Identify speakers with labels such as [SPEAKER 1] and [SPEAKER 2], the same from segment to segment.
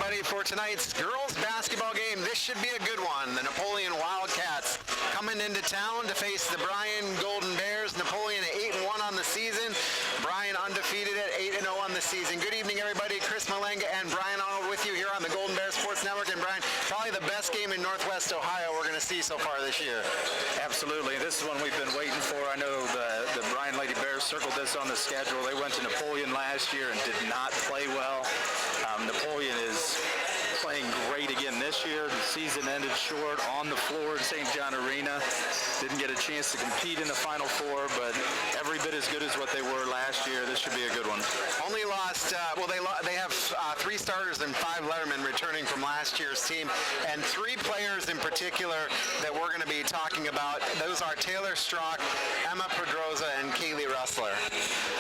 [SPEAKER 1] everybody, for tonight's girls basketball game. This should be a good one. The Napoleon Wildcats coming into town to face the Bryan Golden Bears. Napoleon at 8-1 on the season. Bryan undefeated at 8-0 on the season. Good evening, everybody. Chris Malenga and Bryan Arnold with you here on the Golden Bear Sports Network. And Bryan, probably the best game in Northwest Ohio we're going to see so far this year.
[SPEAKER 2] Absolutely. This is one we've been waiting for. I know the Bryan Lady Bears circled this on the schedule. They went to Napoleon last year and did not play well. Napoleon is playing great again this year. The season ended short on the floor at St. John Arena. Didn't get a chance to compete in the Final Four, but every bit as good as what they were last year. This should be a good one.
[SPEAKER 1] Only lost, they have 3 starters and 5 lettermen returning from last year's team, and 3 players in particular that we're going to be talking about. Those are Taylor Strock, Emma Pedroza, and Kaylee Russler.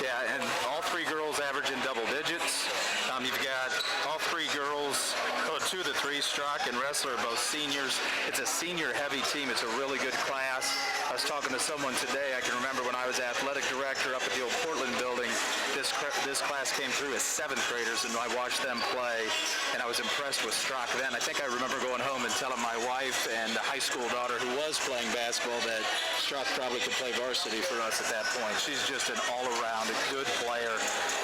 [SPEAKER 2] Yeah, and all 3 girls average in double digits. You've got all 3 girls, 2 of the 3, Strock and Russler, are both seniors. It's a senior-heavy team. It's a really good class. I was talking to someone today. I can remember when I was athletic director up at the old Portland building, this class came through as 7th graders, and I watched them play, and I was impressed with Strock then. I think I remember going home and telling my wife and a high school daughter who was playing basketball that Strock probably could play varsity for us at that point. She's just an all-around good player,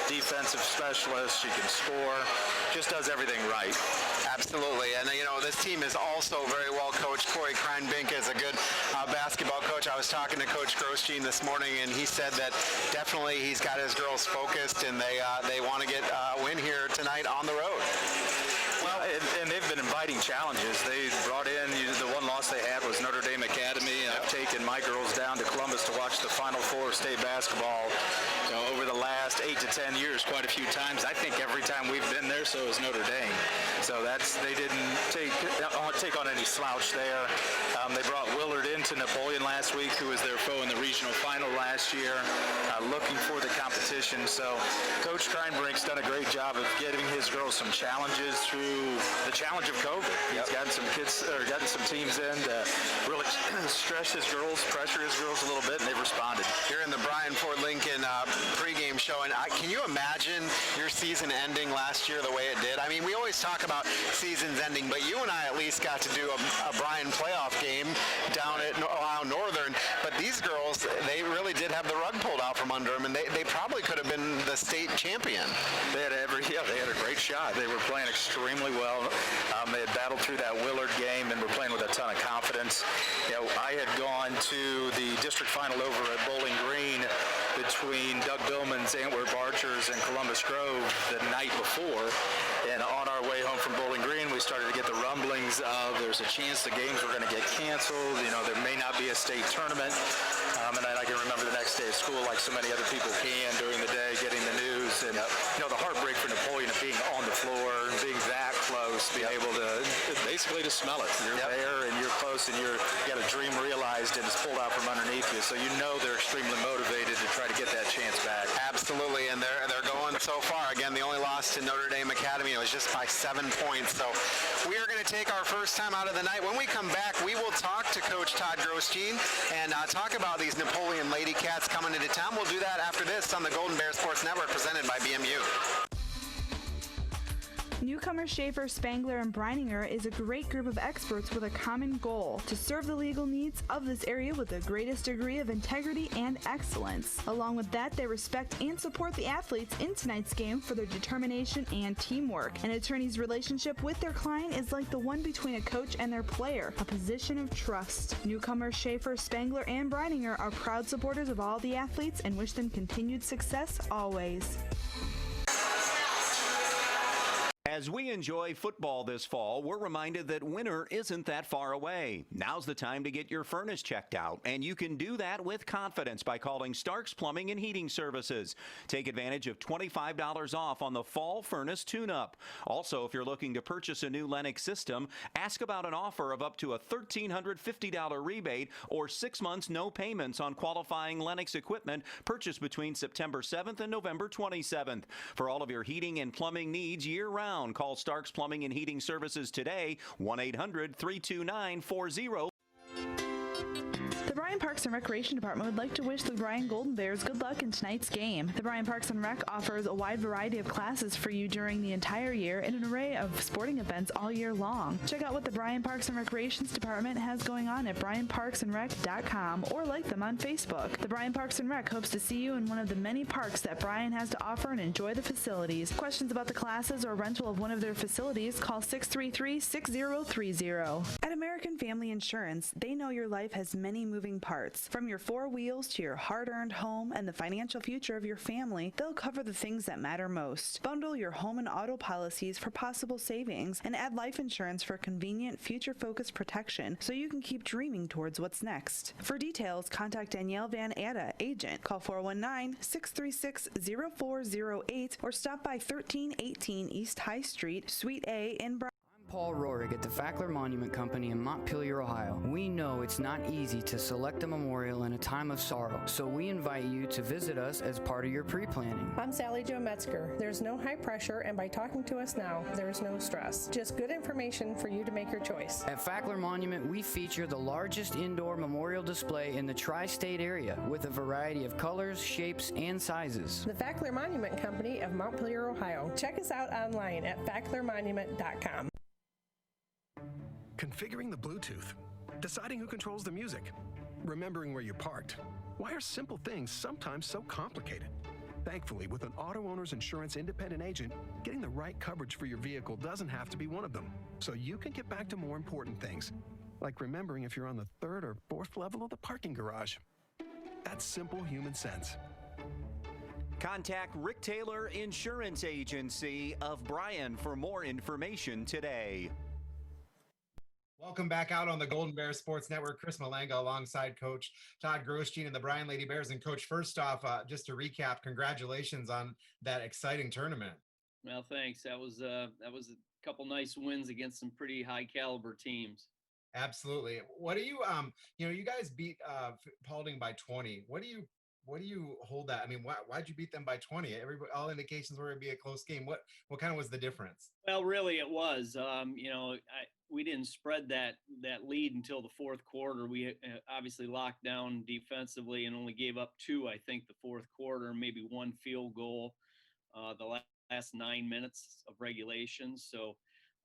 [SPEAKER 2] defensive specialist. She can score, just does everything right.
[SPEAKER 1] Absolutely, and this team is also very well coached. Corey Kreinbink is a good basketball coach. I was talking to Coach Grosjean this morning, and he said that definitely he's got his girls focused, and they want to get a win here tonight on the road.
[SPEAKER 2] Well, and they've been inviting challenges. They brought in, the one loss they had was Notre Dame Academy. I've taken my girls down to Columbus to watch the Final Four state basketball over the last 8 to 10 years quite a few times. I think every time we've been there, so is Notre Dame. So they didn't take on any slouch there. They brought Willard into Napoleon last week, who was their foe in the regional final last year, looking for the competition. So Coach Kreinbrink's done a great job of getting his girls some challenges through the challenge of COVID. He's gotten some teams in to really stress his girls, pressure his girls a little bit, and they've responded.
[SPEAKER 1] Here in the Bryan Ford Lincoln pregame show, and can you imagine your season ending last year the way it did? I mean, we always talk about seasons ending, but you and I at least got to do a Bryan playoff game down at Ohio Northern. But these girls, they really did have the rug pulled out from under them, and they probably could have been the state champion.
[SPEAKER 2] They had a great shot. They were playing extremely well. They had battled through that Willard game and were playing with a ton of confidence. I had gone to the district final over at Bowling Green between Doug Billman's Antwerp Archers and Columbus Grove the night before, and on our way home from Bowling Green, we started to get the rumblings of there's a chance the games were going to get canceled. There may not be a state tournament. And then I can remember the next day at school, like so many other people can during the day, getting the news, and the heartbreak for Napoleon of being on the floor and being that close, being able to basically to smell it. You're there and you're close, and you got a dream realized and it's pulled out from underneath you. So they're extremely motivated to try to get that chance back.
[SPEAKER 1] Absolutely, and they're going so far. Again, the only loss to Notre Dame Academy, it was just by 7 points. So we are going to take our first time out of the night. When we come back, we will talk to Coach Todd Grosjean and talk about these Napoleon Lady Cats coming into town. We'll do that after this on the Golden Bear Sports Network, presented by BMU.
[SPEAKER 3] Newcomer Schaefer, Spangler, and Breininger is a great group of experts with a common goal: to serve the legal needs of this area with the greatest degree of integrity and excellence. Along with that, they respect and support the athletes in tonight's game for their determination and teamwork. An attorney's relationship with their client is like the one between a coach and their player, a position of trust. Newcomer Schaefer, Spangler, and Breininger are proud supporters of all the athletes and wish them continued success always.
[SPEAKER 4] As we enjoy football this fall, we're reminded that winter isn't that far away. Now's the time to get your furnace checked out, and you can do that with confidence by calling Stark's Plumbing and Heating Services. Take advantage of $25 off on the fall furnace tune-up. Also, if you're looking to purchase a new Lennox system, ask about an offer of up to a $1,350 rebate or 6 months no payments on qualifying Lennox equipment purchased between September 7th and November 27th. For all of your heating and plumbing needs year-round, call Stark's Plumbing and Heating Services today, 1-800-329-40.
[SPEAKER 3] The Bryan Bryan Parks and Recreation Department would like to wish the Bryan Golden Bears good luck in tonight's game. The Bryan Parks and Rec offers a wide variety of classes for you during the entire year and an array of sporting events all year long. Check out what the Bryan Parks and Recreations Department has going on at bryanparksandrec.com or like them on Facebook. The Bryan Parks and Rec hopes to see you in one of the many parks that Bryan has to offer and enjoy the facilities. Questions about the classes or rental of one of their facilities, call 633-6030. At American Family Insurance, they know your life has many moving parts. From your four wheels to your hard-earned home and the financial future of your family, they'll cover the things that matter most. Bundle your home and auto policies for possible savings and add life insurance for convenient, future-focused protection so you can keep dreaming towards what's next. For details, contact Danielle Van Atta, agent. Call 419-636-0408 or stop by 1318 East High Street, Suite A in Bryan.
[SPEAKER 5] Paul Rohrig at the Fackler Monument Company in Montpelier, Ohio. We know it's not easy to select a memorial in a time of sorrow, so we invite you to visit us as part of your pre-planning.
[SPEAKER 6] I'm Sally Jo Metzger. There's no high pressure, and by talking to us now, there's no stress. Just good information for you to make your choice.
[SPEAKER 5] At Fackler Monument, we feature the largest indoor memorial display in the tri-state area with a variety of colors, shapes, and sizes.
[SPEAKER 6] The Fackler Monument Company of Montpelier, Ohio. Check us out online at facklermonument.com.
[SPEAKER 7] Configuring the Bluetooth, deciding who controls the music, remembering where you parked. Why are simple things sometimes so complicated? Thankfully, with an auto owner's insurance independent agent, getting the right coverage for your vehicle doesn't have to be one of them. So you can get back to more important things, like remembering if you're on the third or fourth level of the parking garage. That's simple human sense.
[SPEAKER 4] Contact Rick Taylor Insurance Agency of Bryan for more information today.
[SPEAKER 1] Welcome back out on the Golden Bears Sports Network. Chris Malanga alongside Coach Todd Grosjean and the Bryan Lady Bears. And Coach, first off, just to recap, congratulations on that exciting tournament.
[SPEAKER 8] Well, thanks. That was a couple nice wins against some pretty high caliber teams.
[SPEAKER 1] Absolutely. What do you you guys beat Paulding by 20. What do you hold that? I mean, why'd you beat them by 20? All indications were it'd be a close game. What kind of was the difference?
[SPEAKER 8] Well, really, it was. We didn't spread that lead until the fourth quarter. We obviously locked down defensively and only gave up 2, I think, the fourth quarter, maybe 1 field goal the last 9 minutes of regulation. So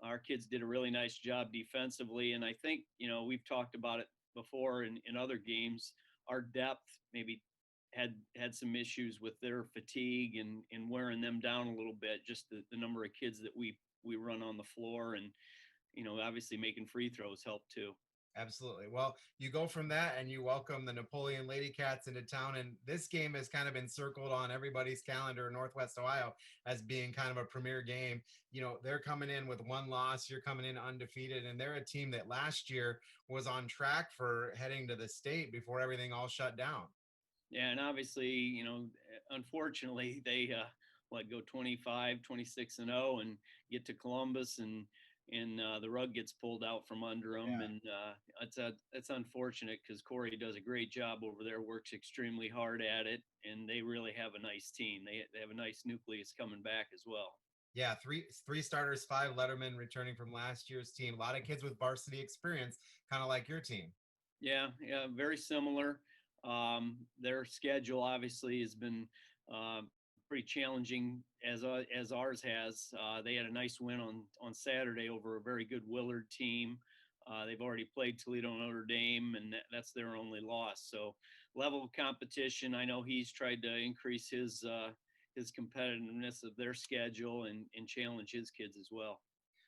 [SPEAKER 8] our kids did a really nice job defensively. And I think, we've talked about it before in other games. Our depth maybe had some issues with their fatigue and wearing them down a little bit, just the number of kids that we run on the floor, and obviously making free throws help too.
[SPEAKER 1] Absolutely. Well, you go from that and you welcome the Napoleon Lady Cats into town, and this game has kind of been circled on everybody's calendar in Northwest Ohio as being kind of a premier game. They're coming in with 1 loss, you're coming in undefeated, and they're a team that last year was on track for heading to the state before everything all shut down.
[SPEAKER 8] Yeah, and obviously, unfortunately, they go 25, 26-0 and get to Columbus, and the rug gets pulled out from under them. Yeah. And it's unfortunate because Corey does a great job over there, works extremely hard at it, and they really have a nice team. They have a nice nucleus coming back as well.
[SPEAKER 1] Yeah, three starters, 5 lettermen returning from last year's team. A lot of kids with varsity experience, kind of like your team. Yeah,
[SPEAKER 8] very similar. Their schedule obviously has been pretty challenging as ours has. They had a nice win on Saturday over a very good Willard team. They've already played Toledo and Notre Dame, and that's their only loss. So level of competition, I know he's tried to increase his competitiveness of their schedule and challenge his kids as well.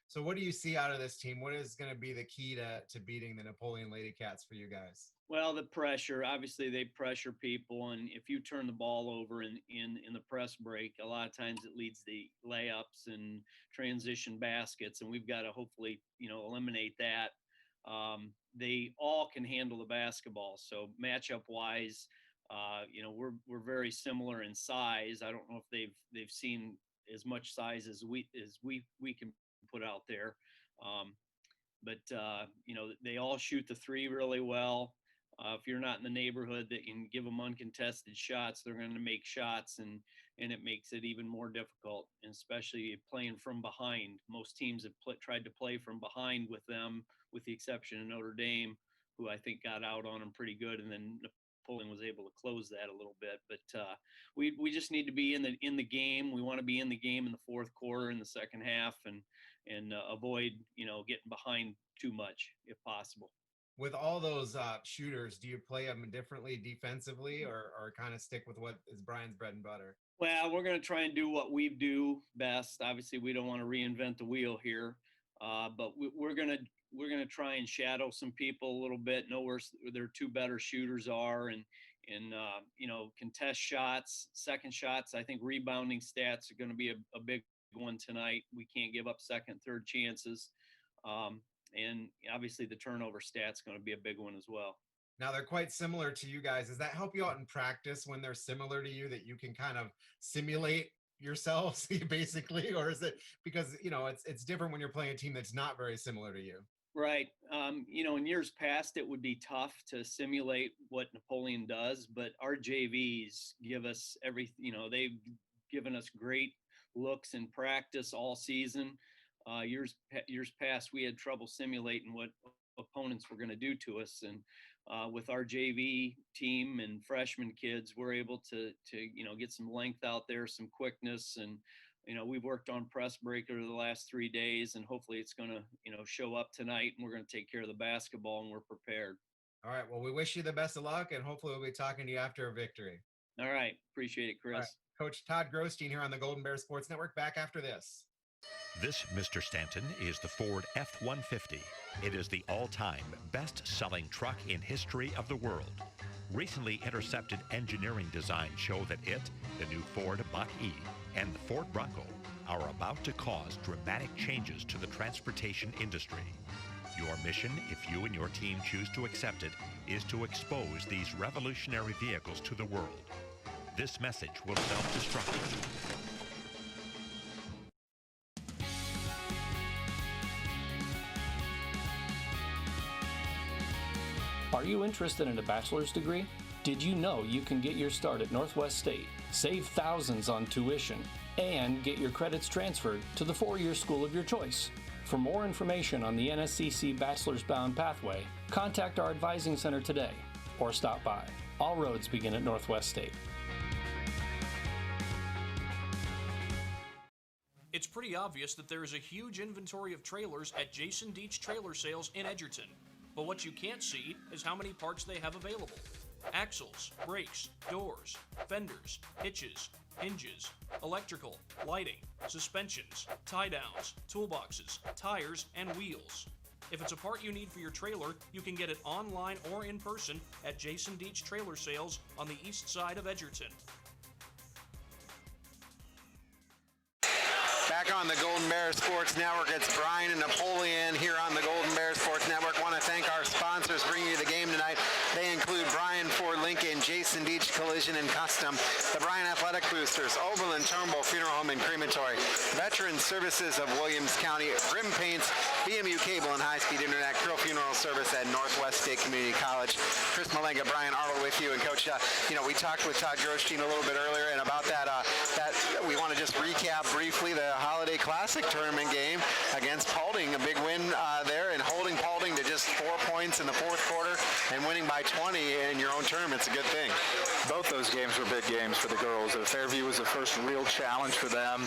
[SPEAKER 1] So what do you see out of this team? What is going to be the key to beating the Napoleon Lady Cats for you guys?
[SPEAKER 8] Well, the pressure. Obviously, they pressure people, and if you turn the ball over in the press break, a lot of times it leads to layups and transition baskets, and we've got to hopefully, eliminate that. They all can handle the basketball. So matchup-wise, we're very similar in size. I don't know if they've seen as much size as we can put out there. But they all shoot the 3 really well. If you're not in the neighborhood that can give them uncontested shots, they're going to make shots, and it makes it even more difficult, and especially playing from behind. Most teams have tried to play from behind with them, with the exception of Notre Dame, who I think got out on them pretty good, and then Napoleon was able to close that a little bit. But we just need to be in the game. We want to be in the game in the fourth quarter, in the second half, and avoid getting behind too much if possible.
[SPEAKER 9] With all those shooters, do you play them differently defensively, or kind of stick with what is Bryan's bread and butter?
[SPEAKER 8] Well, we're going to try and do what we do best. Obviously, we don't want to reinvent the wheel here, but we're going to try and shadow some people a little bit, know where their two better shooters are, and contest shots, second shots. I think rebounding stats are going to be a big one tonight. We can't give up second, third chances. And obviously the turnover stat's going to be a big one as well.
[SPEAKER 9] Now, they're quite similar to you guys. Does that help you out in practice when they're similar to you, that you can kind of simulate yourselves basically? Or is it because, it's different when you're playing a team that's not very similar to you?
[SPEAKER 8] Right. In years past, it would be tough to simulate what Napoleon does, but our JVs give us they've given us great looks in practice all season. Years past, we had trouble simulating what opponents were going to do to us, and with our JV team and freshman kids, we're able to get some length out there, some quickness, and we've worked on press breaker the last 3 days, and hopefully it's going to show up tonight, and we're going to take care of the basketball, and we're prepared.
[SPEAKER 9] All right. Well, we wish you the best of luck, and hopefully we'll be talking to you after a victory.
[SPEAKER 8] All right. Appreciate it, Chris.
[SPEAKER 9] Right. Coach Todd Grosstein here on the Golden Bear Sports Network. Back after this.
[SPEAKER 10] This, Mr. Stanton, is the Ford F-150. It is the all-time best-selling truck in history of the world. Recently intercepted engineering designs show that it, the new Ford Mach-E, and the Ford Bronco are about to cause dramatic changes to the transportation industry. Your mission, if you and your team choose to accept it, is to expose these revolutionary vehicles to the world. This message will self-destruct you.
[SPEAKER 11] Are you interested in a bachelor's degree? Did you know you can get your start at Northwest State, save thousands on tuition, and get your credits transferred to the four-year school of your choice? For more information on the NSCC Bachelor's Bound Pathway, contact our advising center today or stop by. All roads begin at Northwest State.
[SPEAKER 12] It's pretty obvious that there is a huge inventory of trailers at Jason Deach Trailer Sales in Edgerton. But what you can't see is how many parts they have available. Axles, brakes, doors, fenders, hitches, hinges, electrical, lighting, suspensions, tie-downs, toolboxes, tires, and wheels. If it's a part you need for your trailer, you can get it online or in person at Jason Deach Trailer Sales on the east side of Edgerton.
[SPEAKER 1] Back on the Golden Bear Sports Network, it's Bryan and Napoleon here on the Golden Bear Sports Network. Want to thank our sponsors bringing you the game tonight. They include Bryan Ford Lincoln, Jason Deach Collision and Custom, the Bryan Athletic Boosters, Oberlin Turnbull Funeral Home and Crematory, Veterans Services of Williams County, Rim Paints, BMU Cable and High-Speed Internet, Krill Funeral Service at Northwest State Community College. Chris Malenga, Brian Arnold with you. And Coach, we talked with Todd Grosstein a little bit earlier, and about that we want to just recap briefly the Holiday Classic tournament game against Paulding. A big win there, and holding Paulding to just 4 points in the fourth quarter and winning by 20 in your own tournament's a good thing.
[SPEAKER 2] Both those games were big games for the girls. Fairview was the first real challenge for them.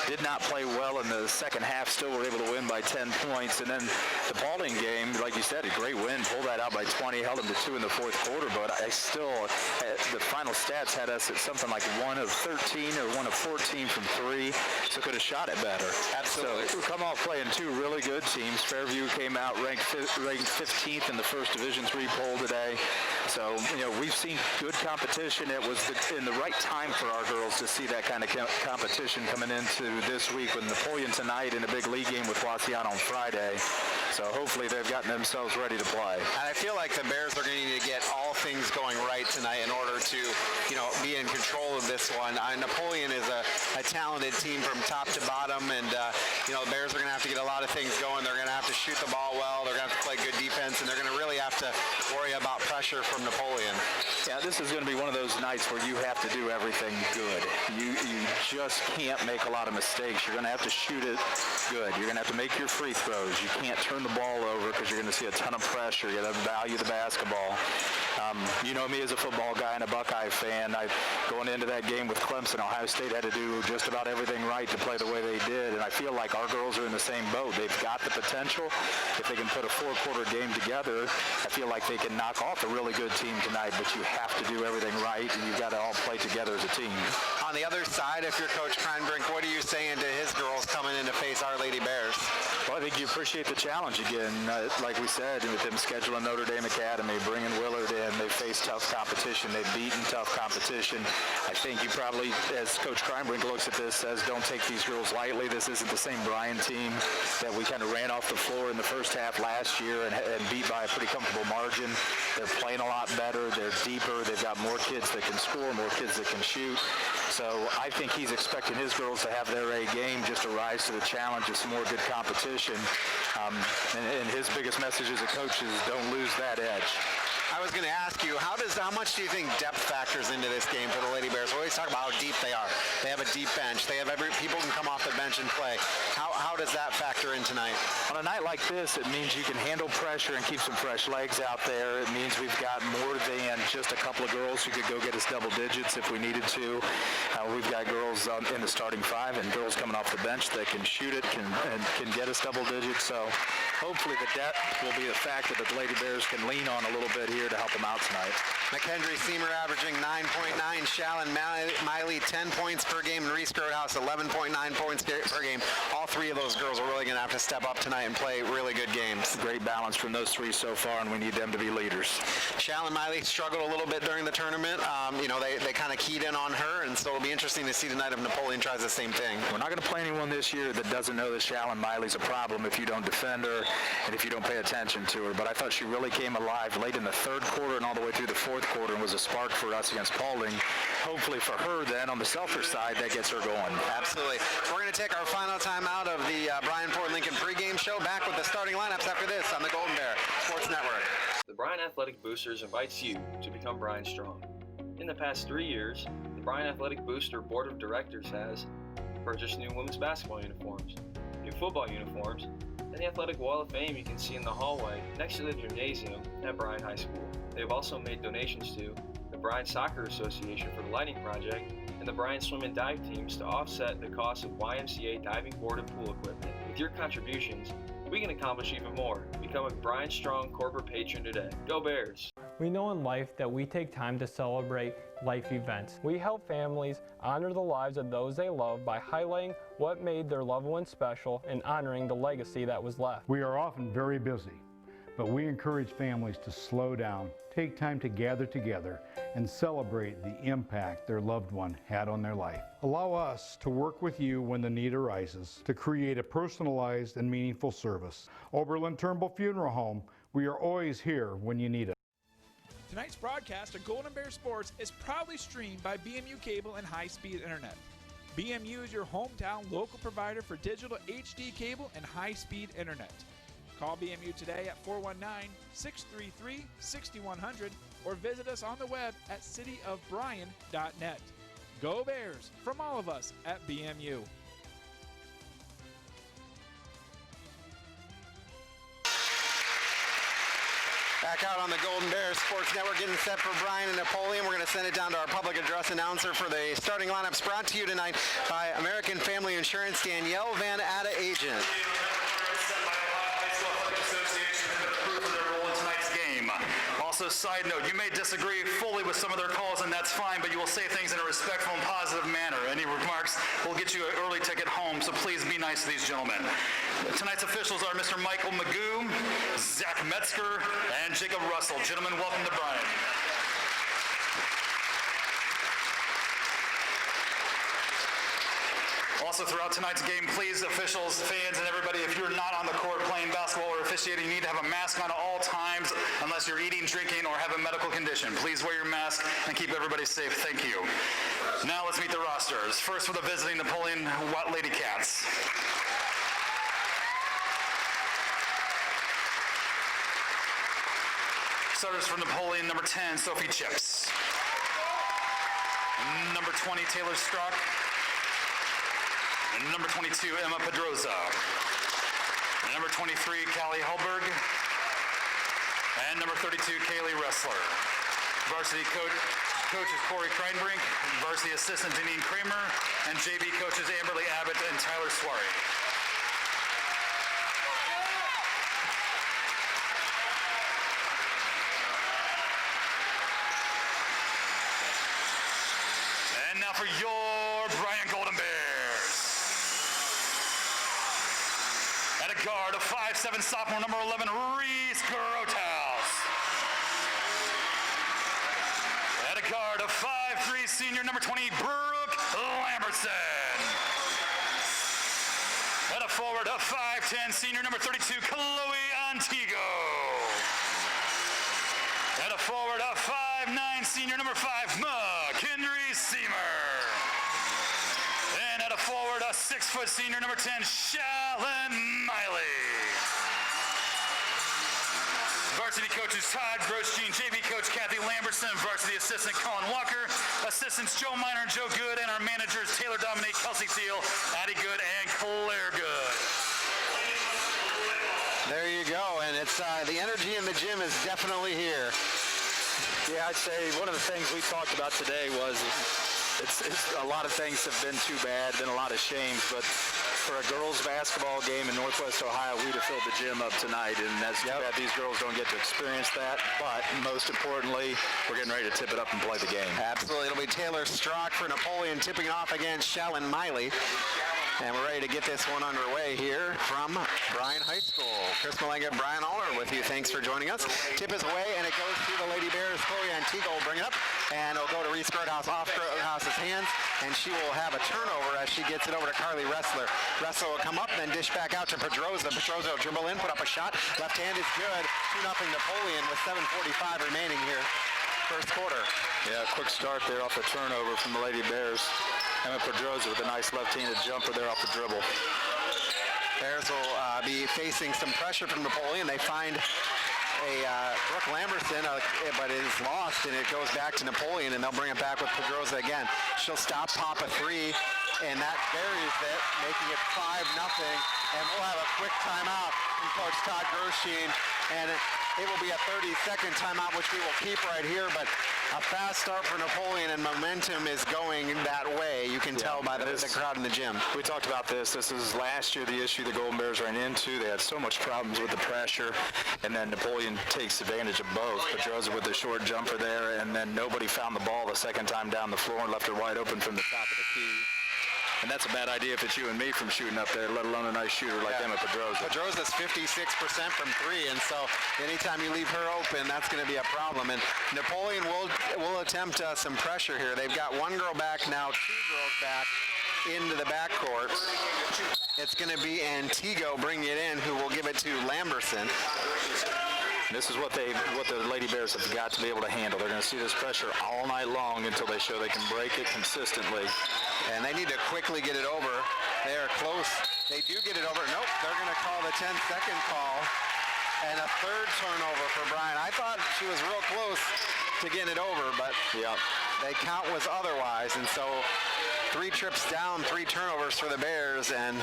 [SPEAKER 2] Did not play well in the second half, still were able to win by 10 points. And then the Paulding game, like you said, a great win, pulled that out by 20, held them to 2 in the fourth quarter. But I still, the final stats had us at something like 1 of 13 or 1 of 14 from 3, so could have shot it better.
[SPEAKER 1] Absolutely.
[SPEAKER 2] So we come off playing two really good teams. Fairview came out ranked 15th in the First Division III poll today. So, we've seen good competition. It was in the right time for our girls to see that kind of competition coming into this week with Napoleon tonight and a big league game with Wasion on Friday. So hopefully they've gotten themselves ready to play.
[SPEAKER 1] And I feel like the Bears are going to need to get all things going right tonight in order to, be in control of this one. Napoleon is a talented team from top to bottom, and, the Bears are going to have to get a lot of things going. They're going to have to shoot the ball well. They're going to have to play good defense, and they're going to really have to worry about pressure from Napoleon.
[SPEAKER 2] Yeah, this is going to be one of those nights where you have to do everything good. You just can't make a lot of mistakes. You're going to have to shoot it good. You're going to have to make your free throws. You can't turn the ball over because you're going to see a ton of pressure. You're going to value the basketball. You know me as a football guy and a Buckeye fan. Going into that game with Clemson, Ohio State had to do just about everything right to play the way they did, and I feel like our girls are in the same boat. They've got the potential. If they can put a four-quarter game together, I feel like they can knock off a really good team tonight, but you have to do everything right, and you've got to all play together as a team.
[SPEAKER 1] On the other side, if you're Coach Kreinbrink, what are you saying to his girls coming in to face Our Lady Bears?
[SPEAKER 2] Well, I think you appreciate the challenge again. Like we said, with them scheduling Notre Dame Academy, bringing Willard in, they face tough competition. They've beaten tough competition. I think you probably, as Coach Kreinbrink looks at this, says don't take these girls lightly. This isn't the same Bryan team that we kind of ran off the floor in the first half last year and beat by a pretty comfortable margin. They're playing a lot better. They're deeper. They've got more kids that can score, more kids that can shoot. So I think he's expecting his girls to have their A game, just to rise to the challenge of some more good competition. And his biggest message as a coach is don't lose that edge.
[SPEAKER 1] I was going to ask you, how much do you think depth factors into this game for the Lady Bears? We always talk about how deep they are. They have a deep bench. They have people can come off the bench and play. How does that factor in tonight?
[SPEAKER 2] On a night like this, it means you can handle pressure and keep some fresh legs out there. It means we've got more than just a couple of girls who could go get us double digits if we needed to. We've got girls in the starting five and girls coming off the bench that can shoot it, can get us double digits. So hopefully the depth will be a factor that the Lady Bears can lean on a little bit here to help them out tonight.
[SPEAKER 1] McKendry Seymour averaging 9.9, Shallon Miley 10 points per game, and Reese Groothouse 11.9 points per game. All three of those girls are really going to have to step up tonight and play really good games.
[SPEAKER 2] Great balance from those three so far, and we need them to be leaders.
[SPEAKER 1] Shallon Miley struggled a little bit during the tournament. They kind of keyed in on her, and so it'll be interesting to see tonight if Napoleon tries the same thing.
[SPEAKER 2] We're not going to play anyone this year that doesn't know that Shallon Miley's a problem if you don't defend her and if you don't pay attention to her. But I thought she really came alive late in the third quarter and all the way through the fourth quarter and was a spark for us against Paulding. Hopefully for her then, on the Selkirk side, that gets her going.
[SPEAKER 1] Absolutely. We're going to take our final time out of the Bryan Ford Lincoln pregame show. Back with the starting lineups after this on the Golden Bear Sports Network.
[SPEAKER 13] The Bryan Athletic Boosters invites you to become Bryan Strong. In the past 3 years, the Bryan Athletic Booster Board of Directors has purchased new women's basketball uniforms, new football uniforms, and the athletic wall of fame you can see in the hallway next to the gymnasium at Bryan High School. They have also made donations to the Bryan Soccer Association for the lighting project and the Bryan Swim and Dive teams to offset the cost of YMCA diving board and pool equipment. With your contributions, we can accomplish even more. Become a Bryan Strong corporate patron today. Go Bears!
[SPEAKER 14] We know in life that we take time to celebrate life events. We help families honor the lives of those they love by highlighting what made their loved ones special and honoring the legacy that was left.
[SPEAKER 15] We are often very busy, but we encourage families to slow down, take time to gather together, and celebrate the impact their loved one had on their life. Allow us to work with you when the need arises to create a personalized and meaningful service. Oberlin Turnbull Funeral Home, we are always here when you need us.
[SPEAKER 16] Tonight's broadcast of Golden Bear Sports is proudly streamed by BMU Cable and High-Speed Internet. BMU is your hometown local provider for digital HD cable and high-speed internet. Call BMU today at 419-633-6100 or visit us on the web at cityofbryan.net. Go Bears from all of us at BMU.
[SPEAKER 1] Back out on the Golden Bears Sports Network, getting set for Bryan and Napoleon. We're going to send it down to our public address announcer for the starting lineups, brought to you tonight by American Family Insurance, Danielle Van Atta, agent.
[SPEAKER 17] Also, side note, you may disagree fully with some of their calls, and that's fine, but you will say things in a respectful and positive manner. Any remarks will get you an early ticket home, so please be nice to these gentlemen. Tonight's officials are Mr. Michael Magoo, Zach Metzger, and Jacob Russell. Gentlemen, welcome to Bryan. Also, throughout tonight's game, please, officials, fans, and everybody, if you're not on the court playing basketball or officiating, you need to have a mask on at all times unless you're eating, drinking, or have a medical condition. Please wear your mask and keep everybody safe. Thank you. Now let's meet the rosters. First for the visiting Napoleon Lady Cats. Starters for Napoleon, number 10, Sophie Chips. Number 20, Taylor Struck. And number 22, Emma Pedroza. And number 23, Callie Hellberg. And number 32, Kaylee Ressler. Varsity coaches Corey Kreinbrink, varsity assistant Deneen Kramer, and JV coaches Amberly Abbott and Tyler Swari. And now for your Bryan Golden Bears. At a guard, a 5'7" sophomore, number 11, Reese Grothaus. At a guard, a 5'3" senior, number 20, Brooke Lambertson. At a forward, a 5'10" senior, number 32, Chloe Antigo. At a forward, a 5'9" senior, number 5, McKendry Seamer. And at a forward, a 6' senior, number 10, Shallon Miley. Varsity coaches Todd Groschine, JV coach Kathy Lamberson, varsity assistant Colin Walker, assistants Joe Miner and Joe Good, and our managers Taylor Dominique, Kelsey Thiel, Addie Good, and Claire Good.
[SPEAKER 1] There you go, and it's the energy in the gym is definitely here.
[SPEAKER 2] Yeah, I'd say one of the things we talked about today was it's a lot of things have been too bad, been a lot of shames, but for a girls basketball game in Northwest Ohio, we'd have filled the gym up tonight, and that's too bad these girls don't get to experience that, but most importantly, we're getting ready to tip it up and play the game.
[SPEAKER 1] Absolutely. It'll be Taylor Strock for Napoleon tipping off against Shallon Miley. And we're ready to get this one underway here from Bryan High School. Chris Malenga, Brian Aller with you. Thanks for joining us. Tip is away, and it goes to the Lady Bears. Chloe Antigo will bring it up, and it'll go to Reese Grothaus off Grothaus's hands, and she will have a turnover as she gets it over to Carly Ressler. Ressler will come up, then dish back out to Pedroza. Pedroza will dribble in, put up a shot. Left hand is good. 2-0 Napoleon with 7:45 remaining here. First quarter.
[SPEAKER 2] Yeah, quick start there off the turnover from the Lady Bears. Emma Pedroza with a nice left-handed jumper there off the dribble.
[SPEAKER 1] Bears will be facing some pressure from Napoleon. They find a Brooke Lamberson, but it is lost, and it goes back to Napoleon, and they'll bring it back with Pedroza again. She'll stop, pop a three, and that buries it, making it 5-0. And we'll have a quick timeout from Coach Todd Groschine, and it will be a 30-second timeout, which we will keep right here, but a fast start for Napoleon, and momentum is going that way. You can tell by the crowd in the gym.
[SPEAKER 2] We talked about this. This is last year the issue the Golden Bears ran into. They had so much problems with the pressure, and then Napoleon takes advantage of both. Pedroza with the short jumper there, and then nobody found the ball the second time down the floor and left it wide open from the top of the key. And that's a bad idea if it's you and me from shooting up there, let alone a nice shooter like Emma Pedroza.
[SPEAKER 1] Pedroza's 56% from three, and so anytime you leave her open, that's going to be a problem. And Napoleon will attempt some pressure here. They've got one girl back now, two girls back into the backcourt. It's going to be Antigo bringing it in, who will give it to Lamberson.
[SPEAKER 2] This is what the Lady Bears have got to be able to handle. They're going to see this pressure all night long until they show they can break it consistently.
[SPEAKER 1] And they need to quickly get it over. They are close. They do get it over. Nope, they're going to call the 10-second call. And a third turnover for Bryan. I thought she was real close to getting it over, but the count was otherwise. And so 3 trips down, 3 turnovers for the Bears, and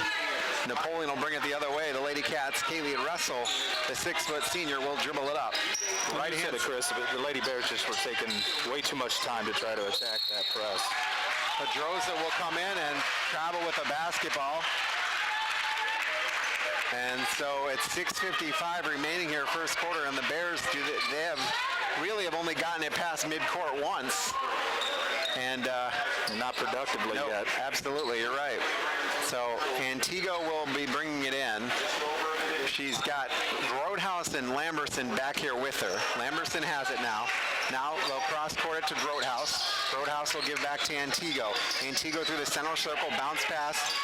[SPEAKER 1] Napoleon will bring it the other way. The Lady Cats, Kaylee Russell, the 6-foot senior, will dribble it up.
[SPEAKER 2] Right hand, Chris, but the Lady Bears just were taking way too much time to try to attack that press.
[SPEAKER 1] Pedroza will come in and travel with a basketball. And so it's 6:55 remaining here, first quarter, and the Bears have only gotten it past midcourt once. And
[SPEAKER 2] not productively yet.
[SPEAKER 1] Absolutely, you're right. So Antigo will be bringing it in. She's got Grothaus and Lamberson back here with her. Lamberson has it now. Now they'll cross-court it to Grothaus. Grothaus will give back to Antigo. Antigo through the center circle, bounce pass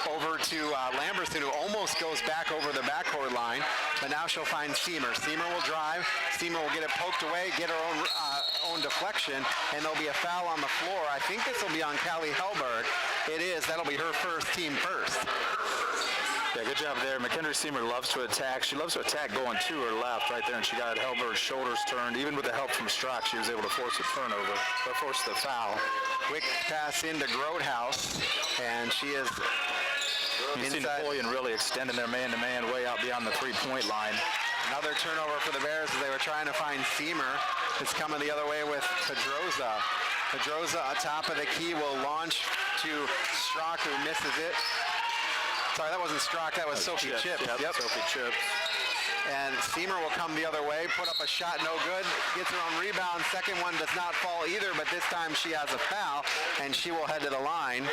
[SPEAKER 1] over to Lamberson, who almost goes back over the backcourt line, but now she'll find Seamer. Seamer will drive. Seamer will get it poked away, get her own deflection, and there'll be a foul on the floor. I think this will be on Callie Hellberg. It is. That'll be her first, team first.
[SPEAKER 2] Yeah, good job there. McKendry Seamer loves to attack. She loves to attack going to her left right there, and she got Hellberg's shoulders turned. Even with the help from Strock, she was able to force a turnover, or force the foul.
[SPEAKER 1] Quick pass into Grothaus, and she is
[SPEAKER 2] You see Napoleon really extending their man-to-man way out beyond the three-point line.
[SPEAKER 1] Another turnover for the Bears as they were trying to find Seamer. It's coming the other way with Pedroza. Pedroza atop of the key will launch to Strock, who misses it. Sorry, that wasn't Strock, that was Sophie Chips.
[SPEAKER 2] Yep, Sophie Chips.
[SPEAKER 1] And Seamer will come the other way, put up a shot, no good, gets her own rebound. Second one does not fall either, but this time she has a foul, and she will head to the line.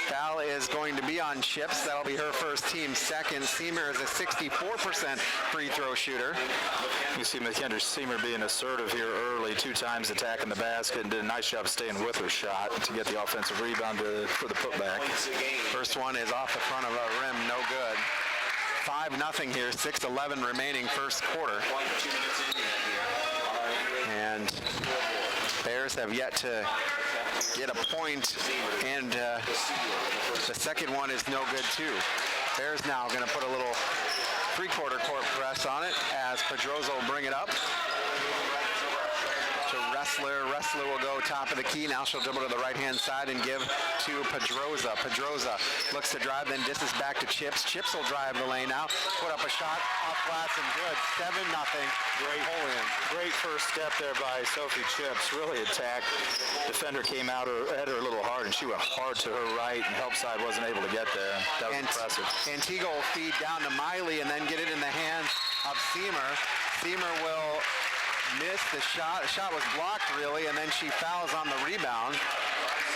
[SPEAKER 1] Foul is going to be on Chips. That'll be her first, team second. Seamer is a 64% free throw shooter.
[SPEAKER 2] You see McKendry Seamer being assertive here early, 2 times attacking the basket, and did a nice job staying with her shot to get the offensive rebound for the putback.
[SPEAKER 1] First one is off the front of the rim, no good. 5-0 here, 6:11 remaining first quarter. And Bears have yet to get a point, and the second one is no good too. Bears now going to put a little three-quarter court press on it as Pedroza will bring it up to Ressler. Ressler will go top of the key. Now she'll dribble to the right-hand side and give to Pedroza. Pedroza looks to drive, then disses back to Chips. Chips will drive the lane now, put up a shot, off glass and good. 7-0.
[SPEAKER 2] Great first step there by Sophie Chips. Really attacked. Defender came out at her a little hard, and she went hard to her right, and help side wasn't able to get there. That was impressive.
[SPEAKER 1] Antigua will feed down to Miley and then get it in the hands of Seamer. Seamer will miss the shot. The shot was blocked, really, and then she fouls on the rebound.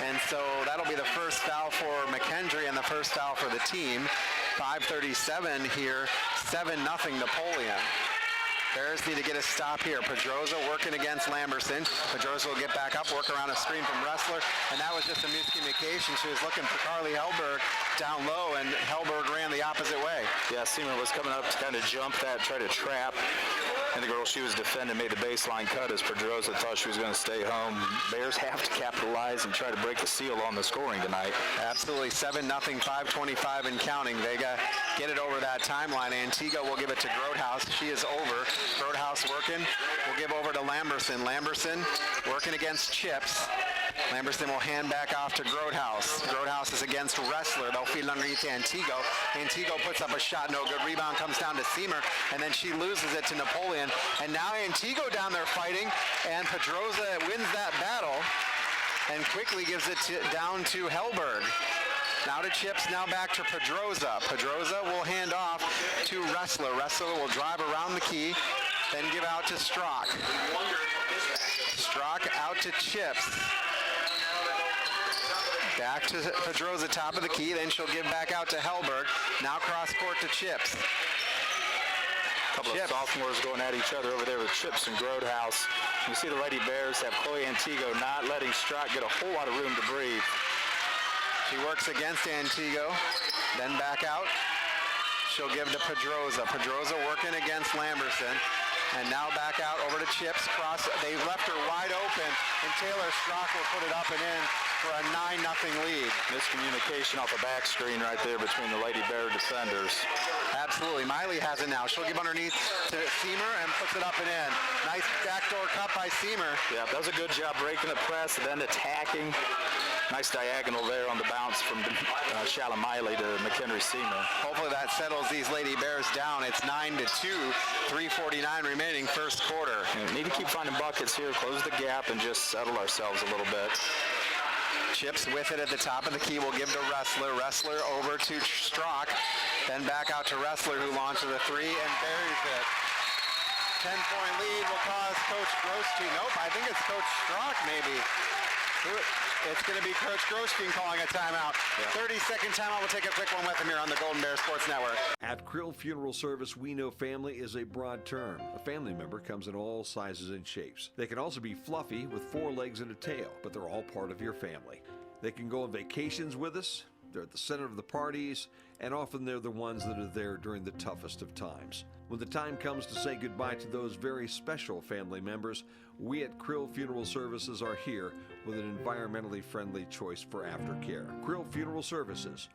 [SPEAKER 1] And so that'll be the first foul for McKendry and the first foul for the team. 5:37 here, 7-0 Napoleon. Bears need to get a stop here. Pedroza working against Lamberson. Pedroza will get back up, work around a screen from Ressler, and that was just a miscommunication. She was looking for Carly Hellberg down low, and Hellberg ran the opposite way.
[SPEAKER 2] Yeah, Seamer was coming up to kind of jump that, try to trap, and the girl she was defending made the baseline cut as Pedroza thought she was going to stay home. Bears have to capitalize and try to break the seal on the scoring tonight.
[SPEAKER 1] Absolutely. 7-0, 5:25 and counting. They get it over that timeline. Antigua will give it to Grotehouse. She is over. Grotehouse working. We'll give over to Lamberson. Lamberson working against Chips. Lamberson will hand back off to Grotehouse. Grotehouse is against Ressler. They'll feed it underneath to Antigua. Antigua puts up a shot, no good. Rebound comes down to Seamer, and then she loses it to Napoleon. And now Antigua down there fighting, and Pedroza wins that battle and quickly gives it down to Hellberg. Now to Chips, now back to Pedroza. Pedroza will hand off to Ressler. Ressler will drive around the key, then give out to Strock. Strock out to Chips. Back to Pedroza, top of the key, then she'll give back out to Hellberg. Now cross court to Chips.
[SPEAKER 2] Couple of sophomores going at each other over there with Chips and Grotehouse. You see the Lady Bears have Chloe Antigua not letting Strock get a whole lot of room to breathe.
[SPEAKER 1] She works against Antigua, then back out. She'll give to Pedroza. Pedroza working against Lamberson. And now back out over to Chips. They left her wide open, and Taylor Strock will put it up and in for a 9-0 lead.
[SPEAKER 2] Miscommunication off the back screen right there between the Lady Bear defenders.
[SPEAKER 1] Absolutely. Miley has it now. She'll give underneath to Seamer and puts it up and in. Nice backdoor cut by Seamer.
[SPEAKER 2] Yeah, that was a good job breaking the press and then attacking. Nice diagonal there on the bounce from Shalom Miley to McKendry Seamer.
[SPEAKER 1] Hopefully that settles these Lady Bears down. It's 9-2, 3:49 remaining first quarter.
[SPEAKER 2] We need to keep finding buckets here, close the gap, and just settle ourselves a little bit.
[SPEAKER 1] Chips with it at the top of the key will give to Ressler. Ressler over to Strock. Then back out to Ressler, who launches a three and buries it. 10-point lead will cause Coach Grosjean. Nope, I think it's Coach Strock maybe. It's going to be Coach Grosjean calling a timeout. 30-second timeout. We'll take a quick one with him here on the Golden Bear Sports Network.
[SPEAKER 18] At Krill Funeral Service, we know family is a broad term. A family member comes in all sizes and shapes. They can also be fluffy with 4 legs and a tail, but they're all part of your family. They can go on vacations with us. They're at the center of the parties, and often they're the ones that are there during the toughest of times. When the time comes to say goodbye to those very special family members, we at Krill Funeral Services are here with an environmentally friendly choice for aftercare. Krill Funeral Services.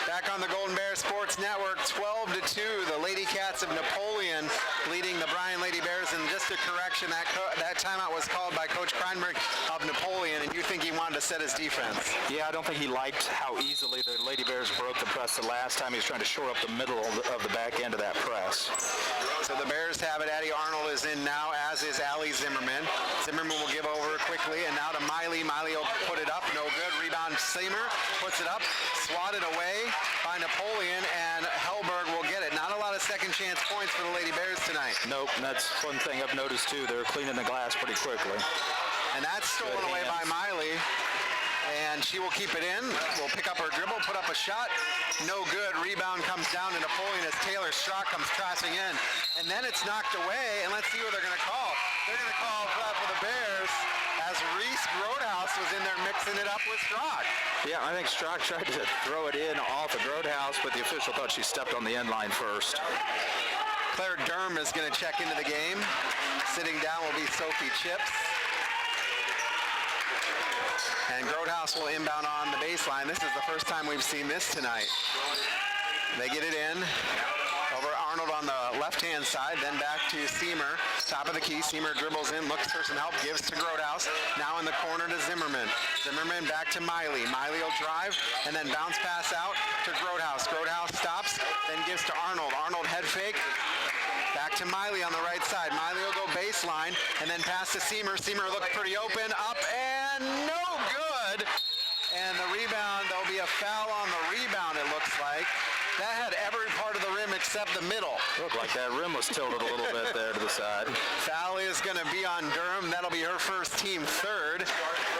[SPEAKER 1] Back on the Golden Bear Sports Network, 12-2, the Lady Cats of Napoleon leading the Bryan Lady Bears. And just a correction, that timeout was called by Coach Kreinberg of Napoleon, and you think he wanted to set his defense?
[SPEAKER 2] Yeah, I don't think he liked how easily the Lady Bears broke the press the last time. He was trying to shore up the middle of the back end of that press.
[SPEAKER 1] So the Bears have it. Addie Arnold is in now, as is Allie Zimmerman. Zimmerman will give over quickly, and now to Miley. Miley will put it up. No good. Rebound, Seymour puts it up. Swatted away by Napoleon, and Hellberg will get it. Not a lot of second chance points for the Lady Bears tonight.
[SPEAKER 2] Nope, and that's one thing I've noticed too. They're cleaning the glass pretty quickly.
[SPEAKER 1] And that's stolen away by Miley. And she will keep it in. Will pick up her dribble, put up a shot. No good. Rebound comes down to Napoleon as Taylor Strock comes crashing in. And then it's knocked away, and let's see what they're going to call. They're going to call a flat for the Bears as Reese Roadhouse was in there mixing it up with Strock.
[SPEAKER 2] Yeah, I think Strock tried to throw it in off of Roadhouse, but the official thought she stepped on the end line first.
[SPEAKER 1] Claire Durham is going to check into the game. Sitting down will be Sophie Chips. And Grodehouse will inbound on the baseline. This is the first time we've seen this tonight. They get it in. Over Arnold on the left-hand side, then back to Seymour. Top of the key, Seymour dribbles in, looks for some help, gives to Grodehouse. Now in the corner to Zimmerman. Zimmerman back to Miley. Miley will drive, and then bounce pass out to Grodehouse. Grodehouse stops, then gives to Arnold. Arnold head fake. Back to Miley on the right side. Miley will go baseline, and then pass to Seymour. Seymour looked pretty open, up, and no good. And the rebound, there'll be a foul on the rebound, it looks like. That had every part of the rim except the middle.
[SPEAKER 2] Looked like that rim was tilted a little bit there to the side.
[SPEAKER 1] Foul is going to be on Durham. That'll be her first, team third.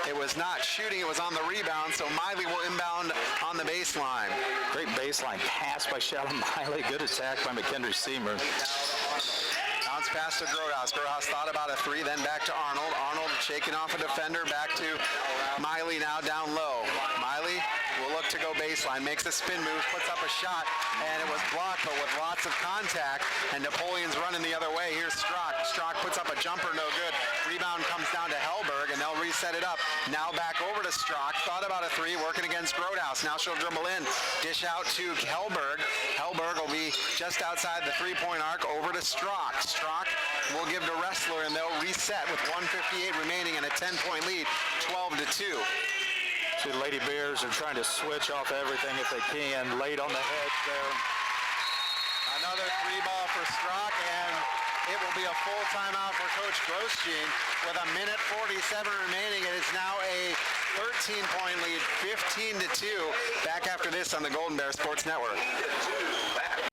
[SPEAKER 1] It was not shooting, it was on the rebound, so Miley will inbound on the baseline.
[SPEAKER 2] Great baseline pass by Shalom Miley. Good attack by McKendry Seymour.
[SPEAKER 1] Bounce pass to Grodehouse. Grodehouse thought about a three, then back to Arnold. Arnold shaking off a defender, back to Miley now down low. Miley will look to go baseline, makes a spin move, puts up a shot, and it was blocked, but with lots of contact, and Napoleon's running the other way. Here's Strock. Strock puts up a jumper, no good. Rebound comes down to Hellberg, and they'll reset it up. Now back over to Strock. Thought about a three, working against Grodehouse. Now she'll dribble in. Dish out to Hellberg. Hellberg will be just outside the three-point arc, over to Strock. Strock will give to Wrestler, and they'll reset with 1:58 remaining and a 10-point lead, 12-2.
[SPEAKER 2] See, the Lady Bears are trying to switch off everything if they can. Late on the head there.
[SPEAKER 1] Another three ball for Strock, and it will be a full timeout for Coach Grosjean with a minute 47 remaining. It is now a 13-point lead, 15-2. Back after this on the Golden Bear Sports Network.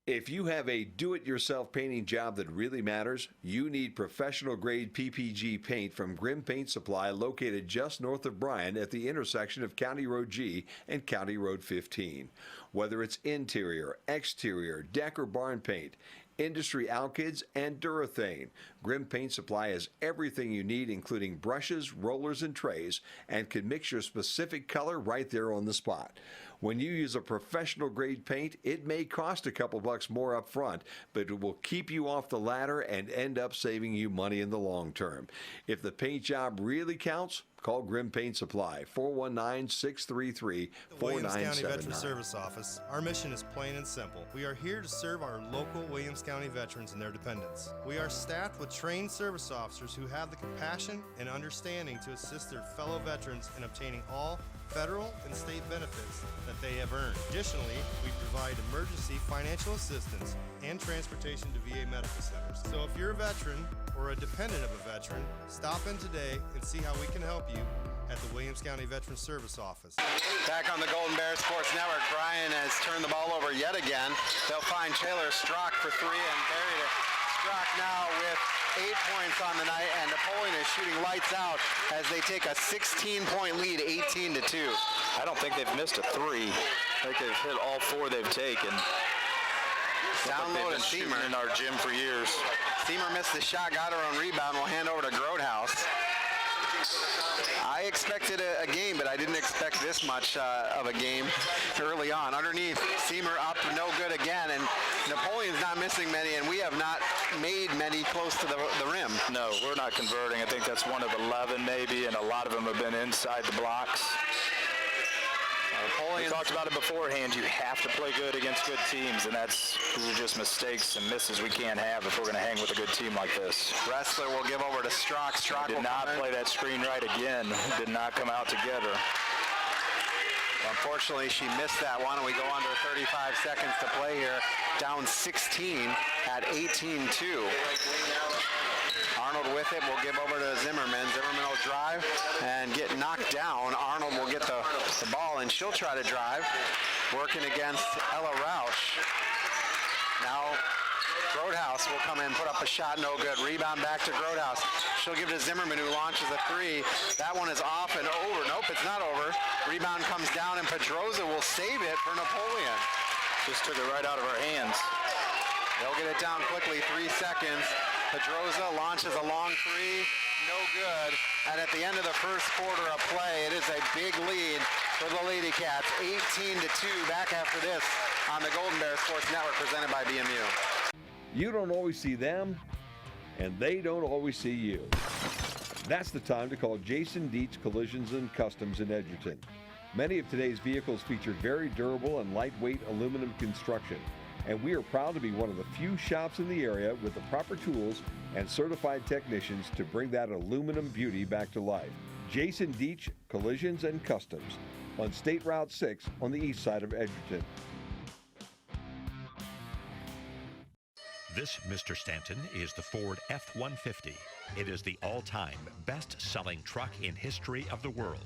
[SPEAKER 18] If you have a do-it-yourself painting job that really matters, you need professional-grade PPG paint from Grimm Paint Supply, located just north of Bryan at the intersection of County Road G and County Road 15. Whether it's interior, exterior, deck or barn paint, industry alkyds, and Durethane, Grimm Paint Supply has everything you need, including brushes, rollers, and trays, and can mix your specific color right there on the spot. When you use a professional grade paint, it may cost a couple bucks more up front, but it will keep you off the ladder and end up saving you money in the long term. If the paint job really counts, call Grimm Paint Supply, 419-633-4979.
[SPEAKER 19] The Williams County Veteran Service Office, our mission is plain and simple. We are here to serve our local Williams County veterans and their dependents. We are staffed with trained service officers who have the compassion and understanding to assist their fellow veterans in obtaining all federal and state benefits that they have earned. Additionally, we provide emergency financial assistance and transportation to VA medical centers. So if you're a veteran or a dependent of a veteran, stop in today and see how we can help you at the Williams County Veteran Service Office.
[SPEAKER 1] Back on the Golden Bear Sports Network, Bryan has turned the ball over yet again. They'll find Taylor Strock for three and buried it. Strock now with 8 points on the night, and Napoleon is shooting lights out as they take a 16-point lead, 18-2.
[SPEAKER 2] I don't think they've missed a three. I think they've hit all four they've taken.
[SPEAKER 1] Down low to Seymour.
[SPEAKER 2] In our gym for years.
[SPEAKER 1] Seymour missed the shot, got her on rebound. We'll hand over to Grodehouse. I expected a game, but I didn't expect this much of a game early on. Underneath, Seymour up, no good again, and Napoleon's not missing many, and we have not made many close to the rim.
[SPEAKER 2] No, we're not converting. I think that's one of 11 maybe, and a lot of them have been inside the blocks. We talked about it beforehand. You have to play good against good teams, and these are just mistakes and misses we can't have if we're going to hang with a good team like this.
[SPEAKER 1] Wrestler will give over to Strock. Strock
[SPEAKER 2] did not play that screen right again. Did not come out together.
[SPEAKER 1] Unfortunately, she missed that one, and we go under 35 seconds to play here. Down 16 at 18-2. Arnold with it will give over to Zimmerman. Zimmerman will drive and get knocked down. Arnold will get the ball, and she'll try to drive, working against Ella Rausch. Now Grotehouse will come in, put up a shot, no good. Rebound back to Grotehouse. She'll give it to Zimmerman, who launches a three. That one is off and over. Nope, it's not over. Rebound comes down, and Pedroza will save it for Napoleon.
[SPEAKER 2] Just took it right out of her hands.
[SPEAKER 1] They'll get it down quickly, 3 seconds. Pedroza launches a long three, no good. And at the end of the first quarter of play, it is a big lead for the Lady Cats, 18-2. Back after this on the Golden Bear Sports Network, presented by BMU.
[SPEAKER 18] You don't always see them, and they don't always see you. That's the time to call Jason Dietz Collisions and Customs in Edgerton. Many of today's vehicles feature very durable and lightweight aluminum construction, and we are proud to be one of the few shops in the area with the proper tools and certified technicians to bring that aluminum beauty back to life. Jason Dietz Collisions and Customs on State Route 6 on the east side of Edgerton.
[SPEAKER 10] This, Mr. Stanton, is the Ford F-150. It is the all-time best-selling truck in history of the world.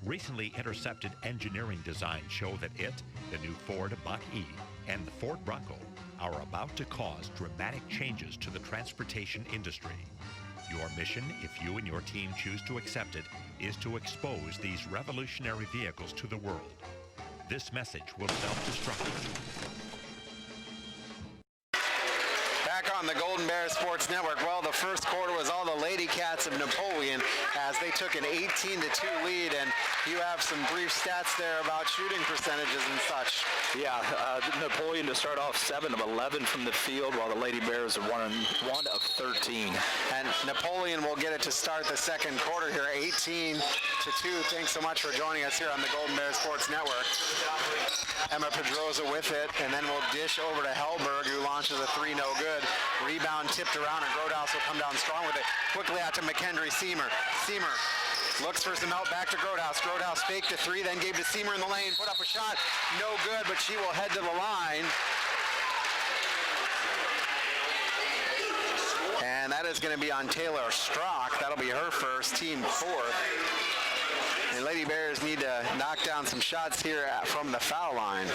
[SPEAKER 10] Recently intercepted engineering designs show that it, the new Ford Mach-E, and the Ford Bronco are about to cause dramatic changes to the transportation industry. Your mission, if you and your team choose to accept it, is to expose these revolutionary vehicles to the world. This message will self-destruct.
[SPEAKER 1] Back on the Golden Bear Sports Network. Well, the first quarter was all the Lady Cats of Napoleon as they took an 18-2 lead, and you have some brief stats there about shooting percentages and such.
[SPEAKER 2] Yeah, Napoleon to start off 7 of 11 from the field, while the Lady Bears are 1 of 13.
[SPEAKER 1] And Napoleon will get it to start the second quarter here, 18-2. Thanks so much for joining us here on the Golden Bear Sports Network. Emma Pedroza with it, and then we'll dish over to Hellberg, who launches a three, no good. Rebound tipped around, and Grotehouse will come down strong with it. Quickly out to McKendry Seymour. Seymour looks for some help back to Grotehouse. Grotehouse faked a three, then gave to Seymour in the lane. Put up a shot, no good, but she will head to the line. And that is going to be on Taylor Strock. That'll be her first, team fourth. And Lady Bears need to knock down some shots here from the foul line.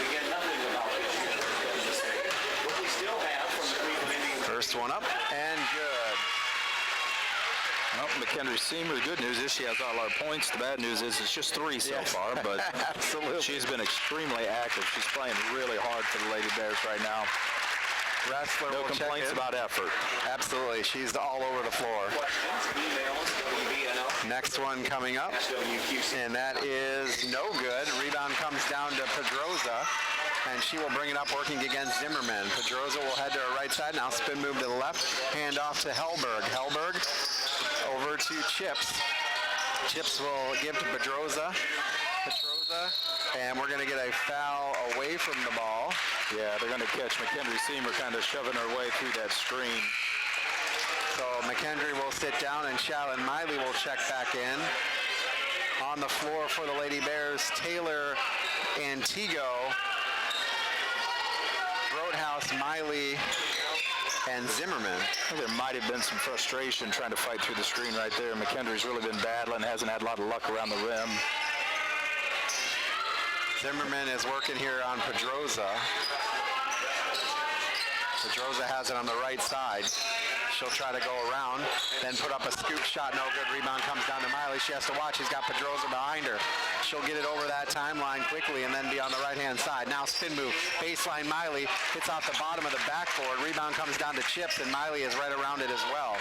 [SPEAKER 1] First one up and good.
[SPEAKER 2] Well, McKendry Seymour, the good news is she has all our points. The bad news is it's just 3 so far, but
[SPEAKER 1] absolutely,
[SPEAKER 2] she's been extremely active. She's playing really hard for the Lady Bears right now.
[SPEAKER 1] Wrestler
[SPEAKER 2] no complaints about effort.
[SPEAKER 1] Absolutely, she's all over the floor. Next one coming up, and that is no good. Rebound comes down to Pedroza, and she will bring it up working against Zimmerman. Pedroza will head to her right side. Now spin move to the left, hand off to Hellberg. Hellberg over to Chips. Chips will give to Pedroza. And we're going to get a foul away from the ball.
[SPEAKER 2] Yeah, they're going to catch McKendry Seymour kind of shoving her way through that screen.
[SPEAKER 1] So McKendry will sit down, and Shalyn Miley will check back in. On the floor for the Lady Bears, Taylor Antigo, Grotehouse, Miley, and Zimmerman.
[SPEAKER 2] There might have been some frustration trying to fight through the screen right there. McKendry's really been battling, hasn't had a lot of luck around the rim.
[SPEAKER 1] Zimmerman is working here on Pedroza. Pedroza has it on the right side. She'll try to go around, then put up a scoop shot, no good. Rebound comes down to Miley. She has to watch. She's got Pedroza behind her. She'll get it over that timeline quickly and then be on the right-hand side. Now spin move. Baseline Miley hits off the bottom of the backboard. Rebound comes down to Chips, and Miley is right around it as well.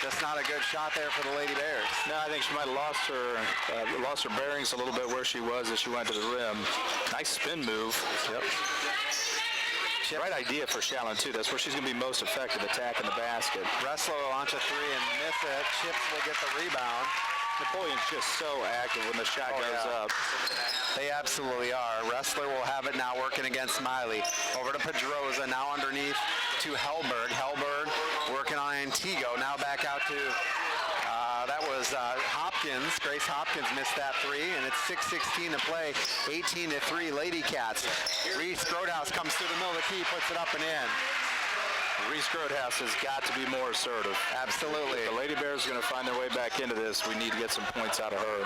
[SPEAKER 1] Just not a good shot there for the Lady Bears.
[SPEAKER 2] No, I think she might have lost her bearings a little bit where she was as she went to the rim. Nice spin move.
[SPEAKER 1] Yep.
[SPEAKER 2] Right idea for Shalyn, too. That's where she's going to be most effective attacking the basket.
[SPEAKER 1] Wrestler will launch a three and miss it. Chips will get the rebound.
[SPEAKER 2] Napoleon's just so active when the shot goes up.
[SPEAKER 1] They absolutely are. Wrestler will have it now working against Miley. Over to Pedroza, now underneath to Hellberg. Hellberg working on Antigo. Now back out to, that was Hopkins. Grace Hopkins missed that three, and it's 6:16 to play. 18-3 Lady Cats. Reese Grodehouse comes through the middle of the key, puts it up and in.
[SPEAKER 2] Reese Grodehouse has got to be more assertive.
[SPEAKER 1] Absolutely.
[SPEAKER 2] If the Lady Bears are going to find their way back into this, we need to get some points out of her.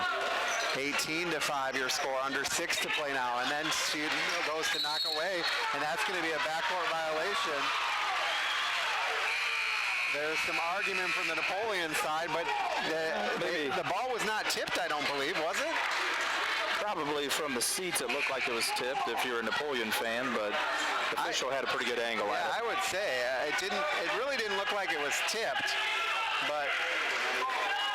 [SPEAKER 1] 18-5 your score, under 6 to play now, and then she goes to knock away, and that's going to be a backcourt violation. There's some argument from the Napoleon side, but the ball was not tipped, I don't believe, was it?
[SPEAKER 2] Probably from the seats it looked like it was tipped if you're a Napoleon fan, but the official had a pretty good angle at it.
[SPEAKER 1] I would say it really didn't look like it was tipped, but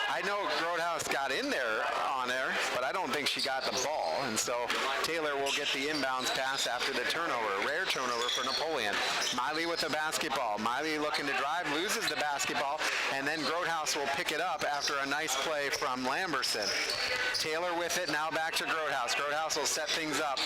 [SPEAKER 1] I know Grodehouse got in there on there, but I don't think she got the ball, and so Taylor will get the inbounds pass after the turnover. Rare turnover for Napoleon. Miley with the basketball. Miley looking to drive, loses the basketball, and then Grodehouse will pick it up after a nice play from Lamberson. Taylor with it, now back to Grodehouse. Grodehouse will set things up.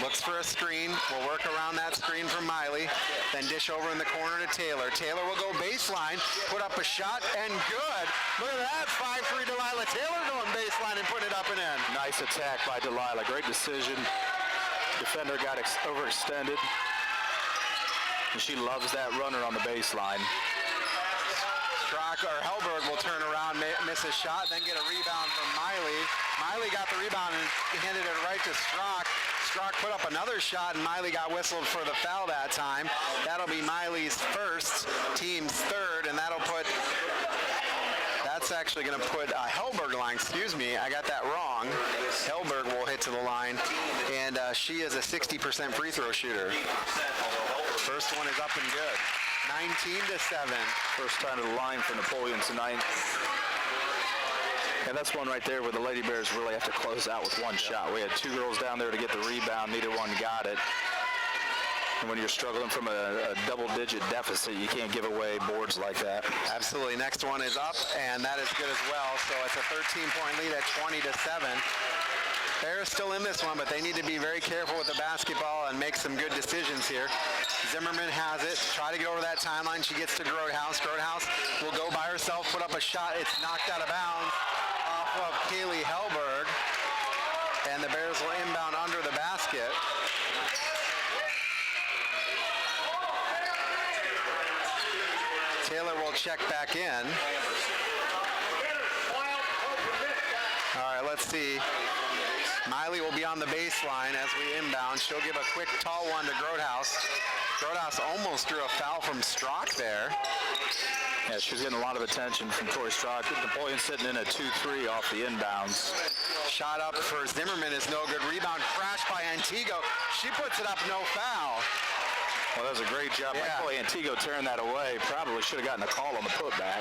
[SPEAKER 1] Looks for a screen, will work around that screen from Miley, then dish over in the corner to Taylor. Taylor will go baseline, put up a shot, and good. Look at that, 5-3 Delilah Taylor going baseline and putting it up and in.
[SPEAKER 2] Nice attack by Delilah, great decision. Defender got overextended, and she loves that runner on the baseline.
[SPEAKER 1] Hellberg will turn around, miss a shot, then get a rebound from Miley. Miley got the rebound and handed it right to Strock. Strock put up another shot, and Miley got whistled for the foul that time. That'll be Miley's first, team's third, and that's actually going to put Hellberg line. Excuse me, I got that wrong. Hellberg will hit to the line, and she is a 60% free throw shooter. First one is up and good. 19-7.
[SPEAKER 2] First time to the line for Napoleon tonight. And that's one right there where the Lady Bears really have to close out with one shot. We had two girls down there to get the rebound. Neither one got it. And when you're struggling from a double-digit deficit, you can't give away boards like that.
[SPEAKER 1] Absolutely. Next one is up, and that is good as well. So it's a 13-point lead at 20-7. Bears still in this one, but they need to be very careful with the basketball and make some good decisions here. Zimmerman has it. Try to get over that timeline. She gets to Grodehouse. Grodehouse will go by herself, put up a shot. It's knocked out of bounds off of Kaylee Hellberg. And the Bears will inbound under the basket. Taylor will check back in. All right, let's see. Miley will be on the baseline as we inbound. She'll give a quick tall one to Grodehouse. Grodehouse almost drew a foul from Strock there.
[SPEAKER 2] Yeah, she's getting a lot of attention from Tori Strock. Napoleon sitting in a 2-3 off the inbounds.
[SPEAKER 1] Shot up for Zimmerman is no good. Rebound crash by Antigo. She puts it up, no foul.
[SPEAKER 2] Well, that was a great job by Chloe Antigo tearing that away. Probably should have gotten a call on the putback.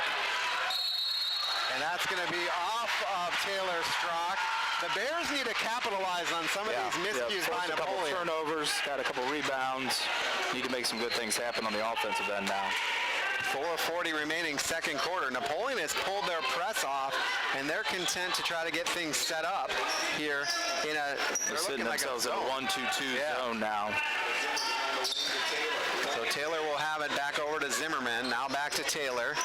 [SPEAKER 1] And that's going to be off of Taylor Strock. The Bears need to capitalize on some of these miscues by
[SPEAKER 2] Napoleon. A couple turnovers, got a couple rebounds. Need to make some good things happen on the offensive end now.
[SPEAKER 1] 4:40 remaining second quarter. Napoleon has pulled their press off, and they're content to try to get things set up here in a.
[SPEAKER 2] They're setting themselves in a 1-2-2 zone now.
[SPEAKER 1] So Taylor will have it back over to Zimmerman. Now back to Taylor.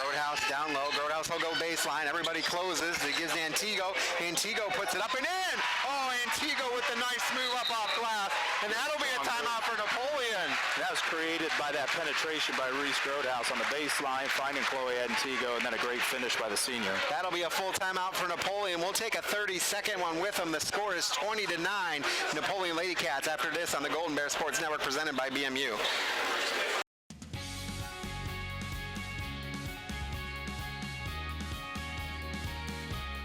[SPEAKER 1] Grodehouse down low. Grodehouse will go baseline. Everybody closes. He gives to Antigo. Antigo puts it up and in. Oh, Antigo with the nice move up off glass. And that'll be a timeout for Napoleon.
[SPEAKER 2] That was created by that penetration by Reese Grodehouse on the baseline, finding Chloe Antigo, and then a great finish by the senior.
[SPEAKER 1] That'll be a full timeout for Napoleon. We'll take a 30-second one with them. The score is 20-9. Napoleon Lady Cats after this on the Golden Bear Sports Network presented by BMU.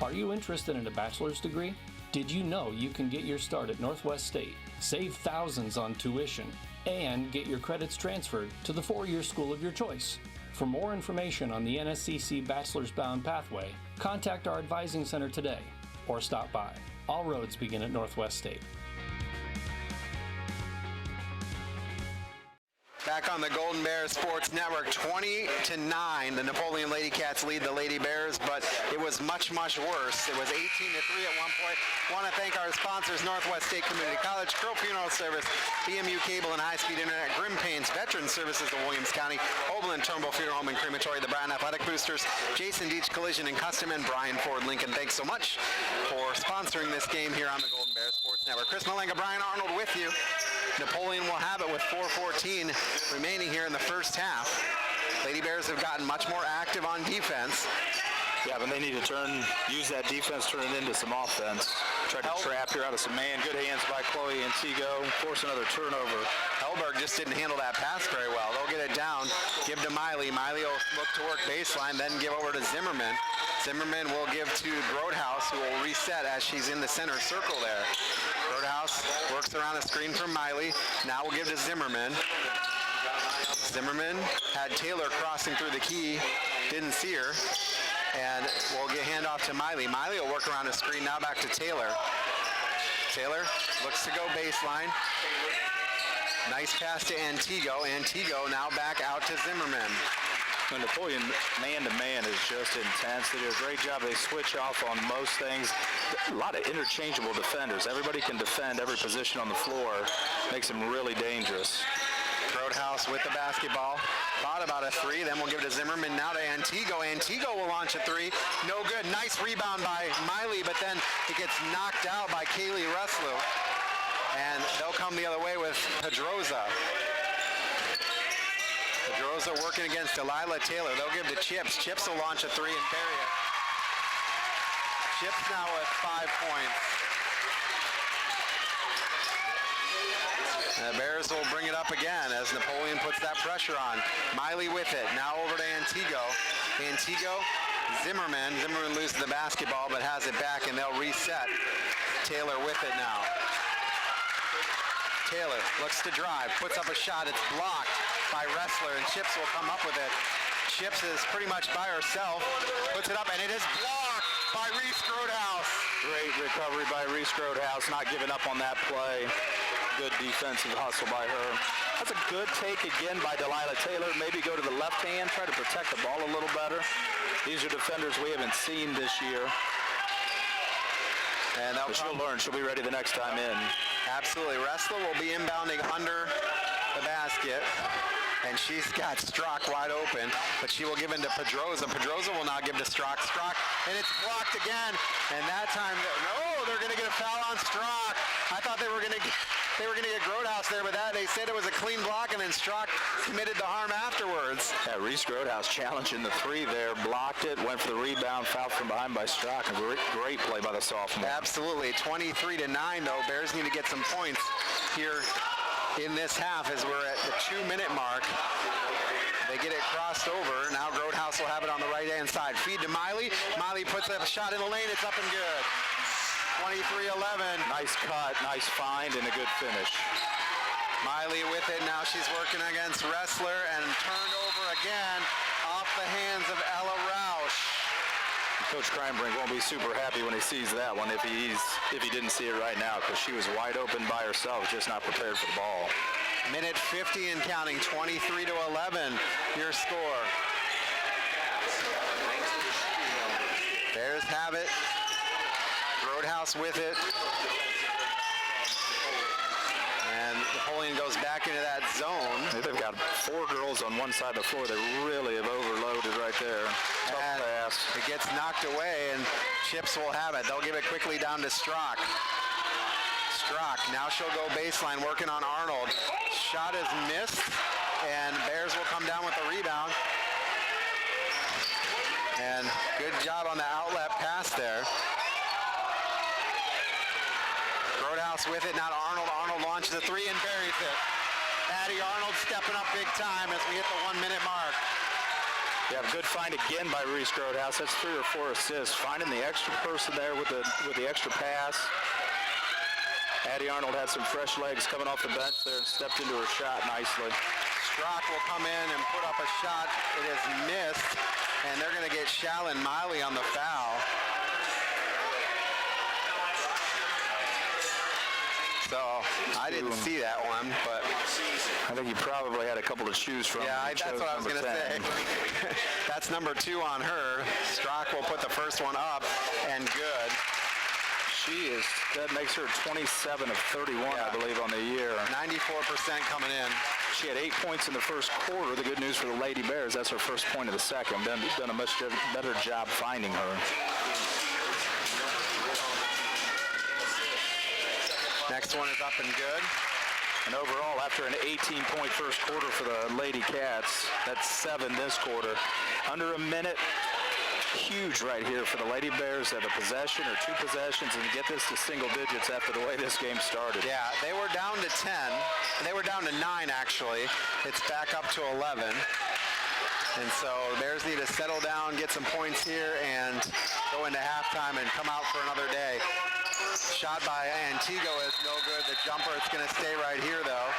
[SPEAKER 11] Are you interested in a bachelor's degree? Did you know you can get your start at Northwest State, save thousands on tuition, and get your credits transferred to the four-year school of your choice? For more information on the NSCC Bachelor's Bound Pathway, contact our advising center today or stop by. All roads begin at Northwest State.
[SPEAKER 1] Back on the Golden Bears Sports Network, 20-9. The Napoleon Lady Cats lead the Lady Bears, but it was much, much worse. It was 18-3 at one point. Want to thank our sponsors, Northwest State Community College, Crow Funeral Service, BMU Cable and High-Speed Internet, Grim Paints, Veterans Services of Williams County, Oberlin Turnbull Funeral Home and Crematory, the Bryan Athletic Boosters, Jason Deach Collision and Custom, and Bryan Ford Lincoln. Thanks so much for sponsoring this game here on the Golden Bears Sports Network. Chris Malenga, Brian Arnold with you. Napoleon will have it with 4:14 remaining here in the first half. Lady Bears have gotten much more active on defense.
[SPEAKER 2] Yeah, but they need to use that defense, turn it into some offense. Try to trap here out of some man. Good hands by Chloe Antigo. Force another turnover.
[SPEAKER 1] Hellberg just didn't handle that pass very well. They'll get it down. Give to Miley. Miley will look to work baseline, then give over to Zimmerman. Zimmerman will give to Grodhaus, who will reset as she's in the center circle there. Grodhaus works around a screen from Miley. Now we'll give to Zimmerman. Zimmerman had Taylor crossing through the key. Didn't see her. And we'll get handoff to Miley. Miley will work around a screen. Now back to Taylor. Taylor looks to go baseline. Nice pass to Antigo. Antigo now back out to Zimmerman.
[SPEAKER 2] The Napoleon man-to-man is just intense. They do a great job. They switch off on most things. A lot of interchangeable defenders. Everybody can defend every position on the floor. Makes them really dangerous.
[SPEAKER 1] Grodhaus with the basketball. Thought about a three. Then we'll give it to Zimmerman. Now to Antigo. Antigo will launch a three. No good. Nice rebound by Miley, but then it gets knocked out by Kaylee Reslew. And they'll come the other way with Pedroza. Pedroza working against Delilah Taylor. They'll give to Chips. Chips will launch a three and bury it. Chips now with 5 points. The Bears will bring it up again as Napoleon puts that pressure on. Miley with it. Now over to Antigo. Antigo, Zimmerman. Zimmerman loses the basketball but has it back, and they'll reset. Taylor with it now. Taylor looks to drive, puts up a shot. It's blocked by Wrestler, and Chips will come up with it. Chips is pretty much by herself. Puts it up, and it is blocked by Reese Grodhaus.
[SPEAKER 2] Great recovery by Reese Grodhaus, not giving up on that play. Good defensive hustle by her. That's a good take again by Delilah Taylor. Maybe go to the left hand, try to protect the ball a little better. These are defenders we haven't seen this year.
[SPEAKER 1] And
[SPEAKER 2] she'll learn. She'll be ready the next time in.
[SPEAKER 1] Absolutely. Wrestler will be inbounding under the basket. And she's got Strock wide open, but she will give in to Pedroza. Pedroza will now give to Strock. Strock, and it's blocked again. And that time, no, they're going to get a foul on Strock. I thought they were going to get Grodhaus there, but they said it was a clean block, and then Strock committed the harm afterwards.
[SPEAKER 2] Yeah, Reese Grodhaus challenging the three there, blocked it, went for the rebound, fouled from behind by Strock. A great play by the sophomore.
[SPEAKER 1] Absolutely. 23-9, though. Bears need to get some points here in this half as we're at the 2-minute mark. They get it crossed over. Now Grodhaus will have it on the right-hand side. Feed to Miley. Miley puts up a shot in the lane. It's up and good. 23-11.
[SPEAKER 2] Nice cut, nice find, and a good finish.
[SPEAKER 1] Miley with it. Now she's working against Wrestler and turned over again off the hands of Ella Roush.
[SPEAKER 2] Coach Kreinbrink won't be super happy when he sees that one if he didn't see it right now, because she was wide open by herself, just not prepared for the ball.
[SPEAKER 1] Minute 50 and counting, 23-11, your score. Bears have it. Grodhaus with it. And Napoleon goes back into that zone.
[SPEAKER 2] They've got 4 girls on one side of the floor. They really have overloaded right there. Tough pass.
[SPEAKER 1] It gets knocked away, and Chips will have it. They'll give it quickly down to Strock. Strock, now she'll go baseline, working on Arnold. Shot is missed, and Bears will come down with the rebound. And good job on the outlet pass there. Grodhaus with it, now to Arnold. Arnold launches a three and buries it. Addie Arnold stepping up big time as we hit the 1-minute mark.
[SPEAKER 2] Yeah, good find again by Reese Grodhaus. That's 3 or 4 assists. Finding the extra person there with the extra pass. Addie Arnold had some fresh legs coming off the bench there and stepped into her shot nicely.
[SPEAKER 1] Strock will come in and put up a shot. It is missed, and they're going to get Shallon Miley on the foul. So I didn't see that one, but
[SPEAKER 2] I think you probably had a couple to choose from.
[SPEAKER 1] yeah, that's what I was going to say. That's number 2 on her. Strock will put the first one up, and good.
[SPEAKER 2] That makes her 27 of 31, I believe, on the year.
[SPEAKER 1] 94% coming in.
[SPEAKER 2] She had 8 points in the first quarter. The good news for the Lady Bears, that's her first point of the second. Done a much better job finding her.
[SPEAKER 1] Next one is up and good.
[SPEAKER 2] And overall, after an 18-point first quarter for the Lady Cats, that's 7 this quarter. Under a minute. Huge right here for the Lady Bears to have a possession or 2 possessions and get this to single digits after the way this game started.
[SPEAKER 1] Yeah, they were down to 10. They were down to 9, actually. It's back up to 11. And so the Bears need to settle down, get some points here, and go into halftime and come out for another day. Shot by Antigo is no good. The jumper, it's going to stay right here, though.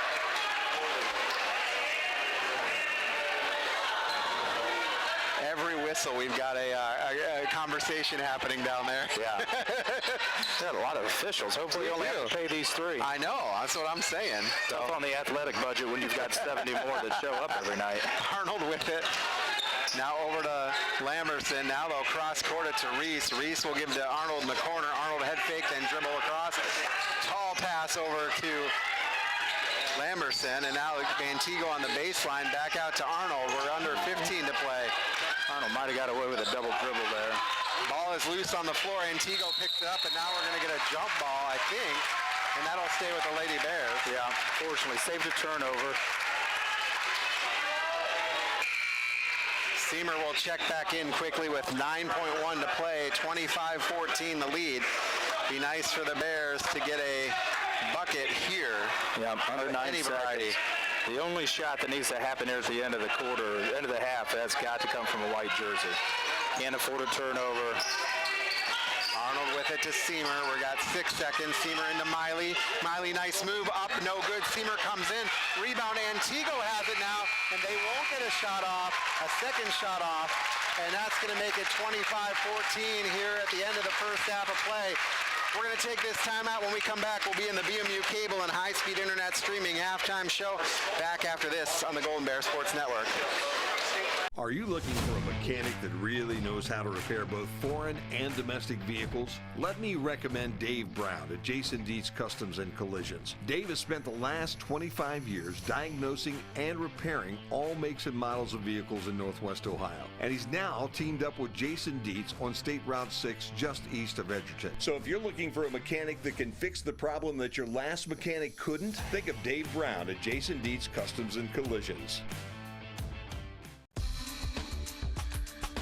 [SPEAKER 1] Every whistle, we've got a conversation happening down there.
[SPEAKER 2] Yeah. Got a lot of officials. Hopefully you only have to pay these 3.
[SPEAKER 1] I know. That's what I'm saying.
[SPEAKER 2] Tough on the athletic budget when you've got 70 more that show up every night.
[SPEAKER 1] Arnold with it. Now over to Lamberson. Now they'll cross court it to Reese. Reese will give to Arnold in the corner. Arnold head fake, then dribble across. Tall pass over to Lamberson, and now Antigo on the baseline. Back out to Arnold. We're under 15 to play.
[SPEAKER 2] Arnold might have got away with a double dribble there.
[SPEAKER 1] Ball is loose on the floor. Antigo picks it up, and now we're going to get a jump ball, I think, and that'll stay with the Lady Bears.
[SPEAKER 2] Yeah, fortunately saved a turnover.
[SPEAKER 1] Seamer will check back in quickly with 9.1 to play, 25-14 the lead. Be nice for the Bears to get a bucket here.
[SPEAKER 2] Yeah, under 9
[SPEAKER 1] variety.
[SPEAKER 2] The only shot that needs to happen here at the end of the quarter, end of the half, that's got to come from a white jersey. Can't afford a turnover.
[SPEAKER 1] Arnold with it to Seamer. We got 6 seconds. Seamer into Miley. Miley, nice move. Up, no good. Seamer comes in. Rebound. Antigo has it now, and they won't get a shot off. A second shot off, and that's going to make it 25-14 here at the end of the first half of play. We're going to take this time out. When we come back, we'll be in the BMU cable and high-speed internet streaming halftime show. Back after this on the Golden Bear Sports Network.
[SPEAKER 18] Are you looking for a mechanic that really knows how to repair both foreign and domestic vehicles? Let me recommend Dave Brown at Jason Dietz Customs and Collisions. Dave has spent the last 25 years diagnosing and repairing all makes and models of vehicles in Northwest Ohio. And he's now teamed up with Jason Dietz on State Route 6 just east of Edgerton. So if you're looking for a mechanic that can fix the problem that your last mechanic couldn't, think of Dave Brown at Jason Dietz Customs and Collisions.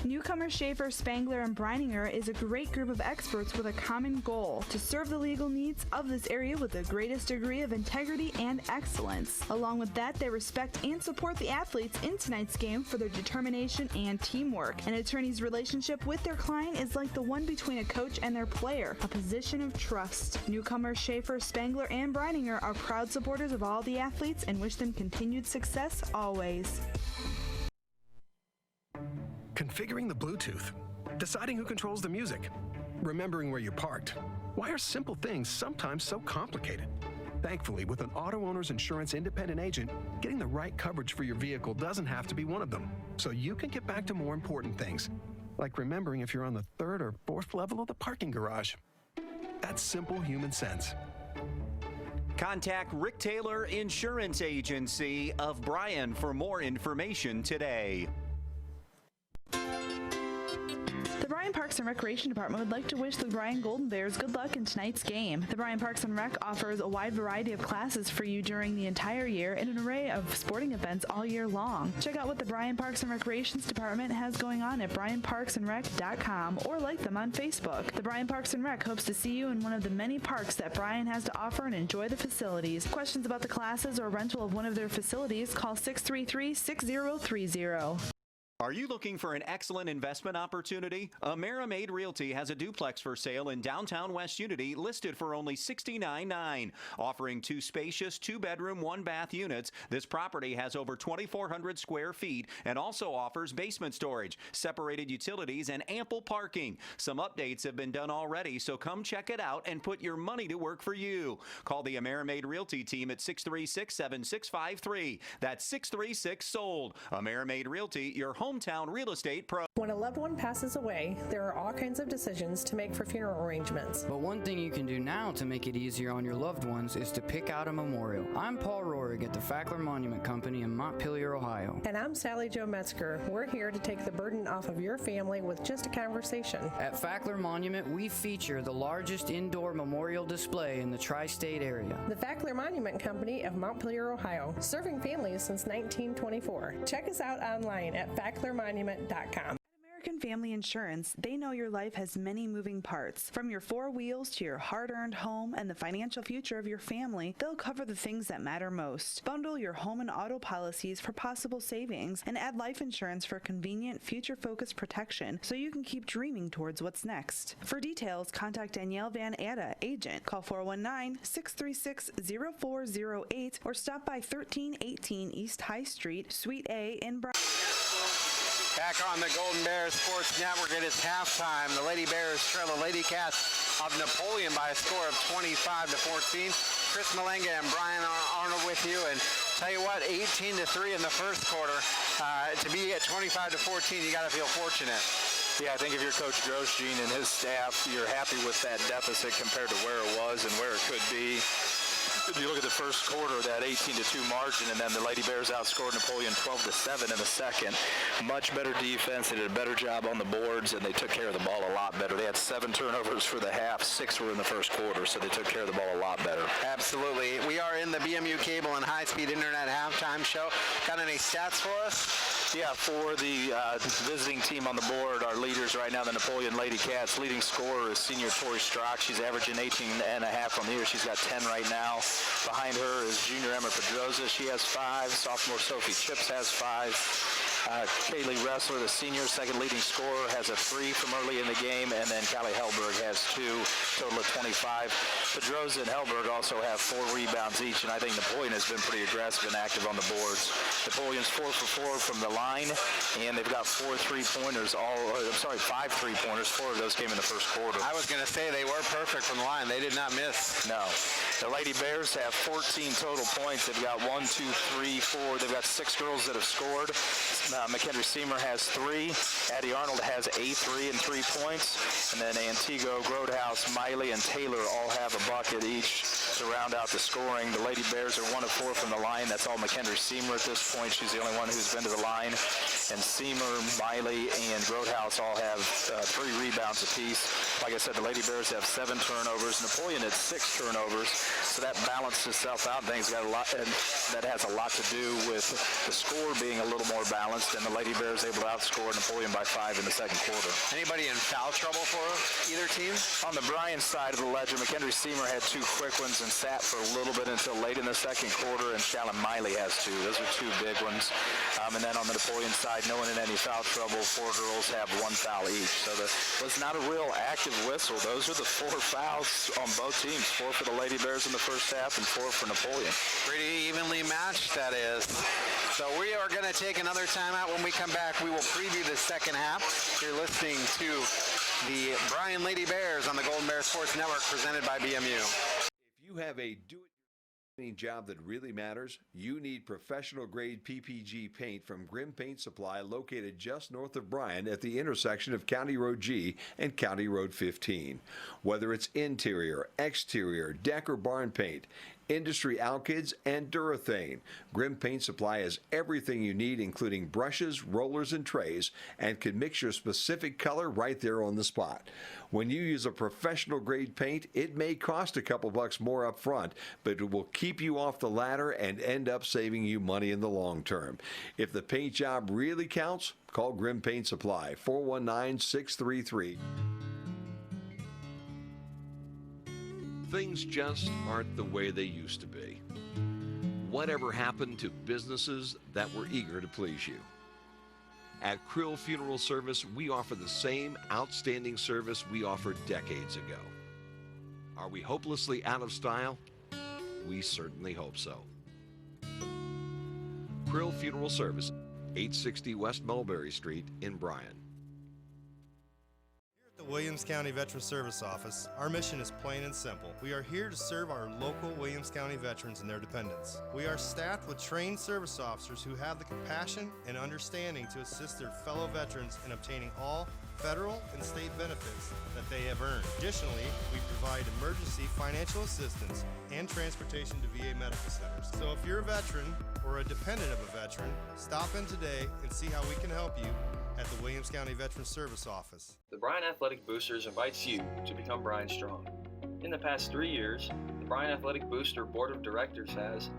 [SPEAKER 3] Newcomer Schaefer, Spangler, and Breininger is a great group of experts with a common goal: to serve the legal needs of this area with the greatest degree of integrity and excellence. Along with that, they respect and support the athletes in tonight's game for their determination and teamwork. An attorney's relationship with their client is like the one between a coach and their player, a position of trust. Newcomer Schaefer, Spangler, and Breininger are proud supporters of all the athletes and wish them continued success always.
[SPEAKER 7] Configuring the Bluetooth, deciding who controls the music, remembering where you parked. Why are simple things sometimes so complicated? Thankfully, with an auto owner's insurance independent agent, getting the right coverage for your vehicle doesn't have to be one of them. So you can get back to more important things, like remembering if you're on the 3rd or 4th level of the parking garage. That's simple human sense.
[SPEAKER 4] Contact Rick Taylor Insurance Agency of Bryan for more information today.
[SPEAKER 3] The Bryan Parks and Recreation Department would like to wish the Bryan Golden Bears good luck in tonight's game. The Bryan Parks and Rec offers a wide variety of classes for you during the entire year and an array of sporting events all year long. Check out what the Bryan Parks and Recreations Department has going on at bryanparksandrec.com or like them on Facebook. The Bryan Parks and Rec hopes to see you in one of the many parks that Bryan has to offer and enjoy the facilities. Questions about the classes or rental of one of their facilities, call 633-6030.
[SPEAKER 4] Are you looking for an excellent investment opportunity? AmeriMade Realty has a duplex for sale in downtown West Unity listed for only $69,900. Offering 2 spacious 2-bedroom, 1-bath units, this property has over 2,400 square feet and also offers basement storage, separated utilities, and ample parking. Some updates have been done already, so come check it out and put your money to work for you. Call the AmeriMade Realty team at 636-7653. That's 636-SOLD. AmeriMade Realty, your hometown real estate pro.
[SPEAKER 6] When a loved one passes away, there are all kinds of decisions to make for funeral arrangements.
[SPEAKER 5] But one thing you can do now to make it easier on your loved ones is to pick out a memorial. I'm Paul Rohrig at the Fackler Monument Company in Montpelier, Ohio.
[SPEAKER 6] And I'm Sally Jo Metzger. We're here to take the burden off of your family with just a conversation.
[SPEAKER 5] At Fackler Monument, we feature the largest indoor memorial display in the tri-state area.
[SPEAKER 6] The Fackler Monument Company of Montpelier, Ohio, serving families since 1924. Check us out online at facklermonument.com.
[SPEAKER 3] American Family Insurance, they know your life has many moving parts. From your 4 wheels to your hard-earned home and the financial future of your family, they'll cover the things that matter most. Bundle your home and auto policies for possible savings and add life insurance for convenient, future-focused protection so you can keep dreaming towards what's next. For details, contact Danielle Van Atta, agent. Call 419-636-0408 or stop by 1318 East High Street, Suite A in Bryan.
[SPEAKER 1] Back on the Golden Bears Sports Network, it is halftime. The Lady Bears trail the Lady Cats of Napoleon by a score of 25-14. Chris Malenga and Bryan Arnold with you, and tell you what, 18-3 in the first quarter. To be at 25-14, you got to feel fortunate.
[SPEAKER 2] Yeah, I think if you're Coach Grosjean and his staff, you're happy with that deficit compared to where it was and where it could be. If you look at the first quarter, that 18-2 margin, and then the Lady Bears outscored Napoleon 12-7 in the second. Much better defense. They did a better job on the boards, and they took care of the ball a lot better. They had 7 turnovers for the half. 6 were in the first quarter, so they took care of the ball a lot better.
[SPEAKER 1] Absolutely. We are in the BMU Cable and High-Speed Internet halftime show. Got any stats for us?
[SPEAKER 2] Yeah, for the visiting team on the board, our leaders right now, the Napoleon Lady Cats, leading scorer is senior Tori Strock. She's averaging 18.5 on the year. She's got 10 right now. Behind her is junior Emma Pedroza. She has 5. Sophomore Sophie Chips has 5. Kaylee Ressler, the senior, second leading scorer, has a 3 from early in the game, and then Callie Hellberg has 2, total of 25. Pedroza and Hellberg also have 4 rebounds each, and I think Napoleon has been pretty aggressive and active on the boards. Napoleon's 4 for 4 from the line, and they've got 5 3-pointers. 4 of those came in the first quarter.
[SPEAKER 1] I was going to say they were perfect from the line. They did not miss.
[SPEAKER 2] No. The Lady Bears have 14 total points. They've got 1, 2, 3, 4. They've got 6 girls that have scored. McKendry Seymour has 3. Addie Arnold has a 3 and 3 points. And then Antigo, Grodhouse, Miley, and Taylor all have a bucket each to round out the scoring. The Lady Bears are 1 of 4 from the line. That's all McKendry Seymour at this point. She's the only one who's been to the line. And Seymour, Miley, and Grodhouse all have 3 rebounds apiece. Like I said, the Lady Bears have 7 turnovers. Napoleon had 6 turnovers. So that balanced itself out. Things got a lot, and that has a lot to do with the score being a little more balanced, and the Lady Bears able to outscore Napoleon by 5 in the second quarter.
[SPEAKER 1] Anybody in foul trouble for either team?
[SPEAKER 2] On the Bryan side of the ledger, McKendry Seymour had 2 quick ones and sat for a little bit until late in the second quarter, and Shalyn Miley has 2. Those are 2 big ones. And then on the Napoleon side, no one in any foul trouble. 4 girls have 1 foul each. So it was not a real active whistle. Those are the 4 fouls on both teams. 4 for the Lady Bears in the first half and 4 for Napoleon.
[SPEAKER 1] Pretty evenly matched, that is. So we are going to take another timeout. When we come back, we will preview the second half. You're listening to the Bryan Lady Bears on the Golden Bear Sports Network, presented by BMU.
[SPEAKER 18] If you have a do-it-yourself job that really matters, you need professional-grade PPG paint from Grim Paint Supply, located just north of Bryan at the intersection of County Road G and County Road 15. Whether it's interior, exterior, deck, or barn paint, industry alkyds, and Durethane, Grim Paint Supply has everything you need, including brushes, rollers, and trays, and can mix your specific color right there on the spot. When you use a professional grade paint, it may cost a couple bucks more up front, but it will keep you off the ladder and end up saving you money in the long term. If the paint job really counts, call Grim Paint Supply, 419-633.
[SPEAKER 20] Things just aren't the way they used to be. Whatever happened to businesses that were eager to please you?
[SPEAKER 18] At Krill Funeral Service, we offer the same outstanding service we offered decades ago. Are we hopelessly out of style? We certainly hope so. Krill Funeral Service, 860 West Mulberry Street in Bryan.
[SPEAKER 19] The Williams County Veterans Service Office, our mission is plain and simple. We are here to serve our local Williams County veterans and their dependents. We are staffed with trained service officers who have the compassion and understanding to assist their fellow veterans in obtaining all federal and state benefits that they have earned. Additionally, we provide emergency financial assistance and transportation to VA medical centers. So if you're a veteran or a dependent of a veteran, stop in today and see how we can help you at the Williams County Veterans Service Office.
[SPEAKER 13] The Bryan Athletic Boosters invites you to become Bryan Strong. In the past 3 years, the Bryan Athletic Booster Board of Directors has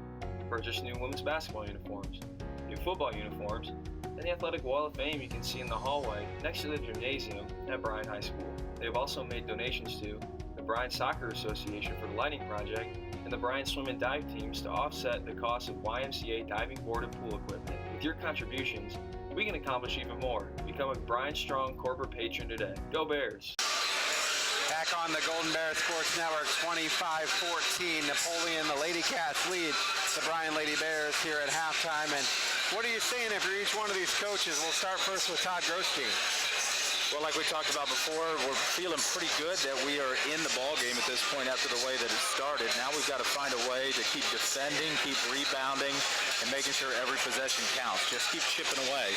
[SPEAKER 13] purchased new women's basketball uniforms, new football uniforms, and the Athletic Wall of Fame you can see in the hallway next to the gymnasium at Bryan High School. They have also made donations to the Bryan Soccer Association for the Lighting Project and the Bryan Swim and Dive teams to offset the cost of YMCA diving board and pool equipment. With your contributions, we can accomplish even more. Become a Bryan Strong corporate patron today. Go Bears!
[SPEAKER 1] Back on the Golden Bear Sports Network, 25-14. Napoleon, the Lady Cats lead the Bryan Lady Bears here at halftime. And what are you saying if you're each one of these coaches? We'll start first with Todd Grosstein.
[SPEAKER 2] Well, like we talked about before, we're feeling pretty good that we are in the ball game at this point after the way that it started. Now we've got to find a way to keep defending, keep rebounding, and making sure every possession counts. Just keep chipping away.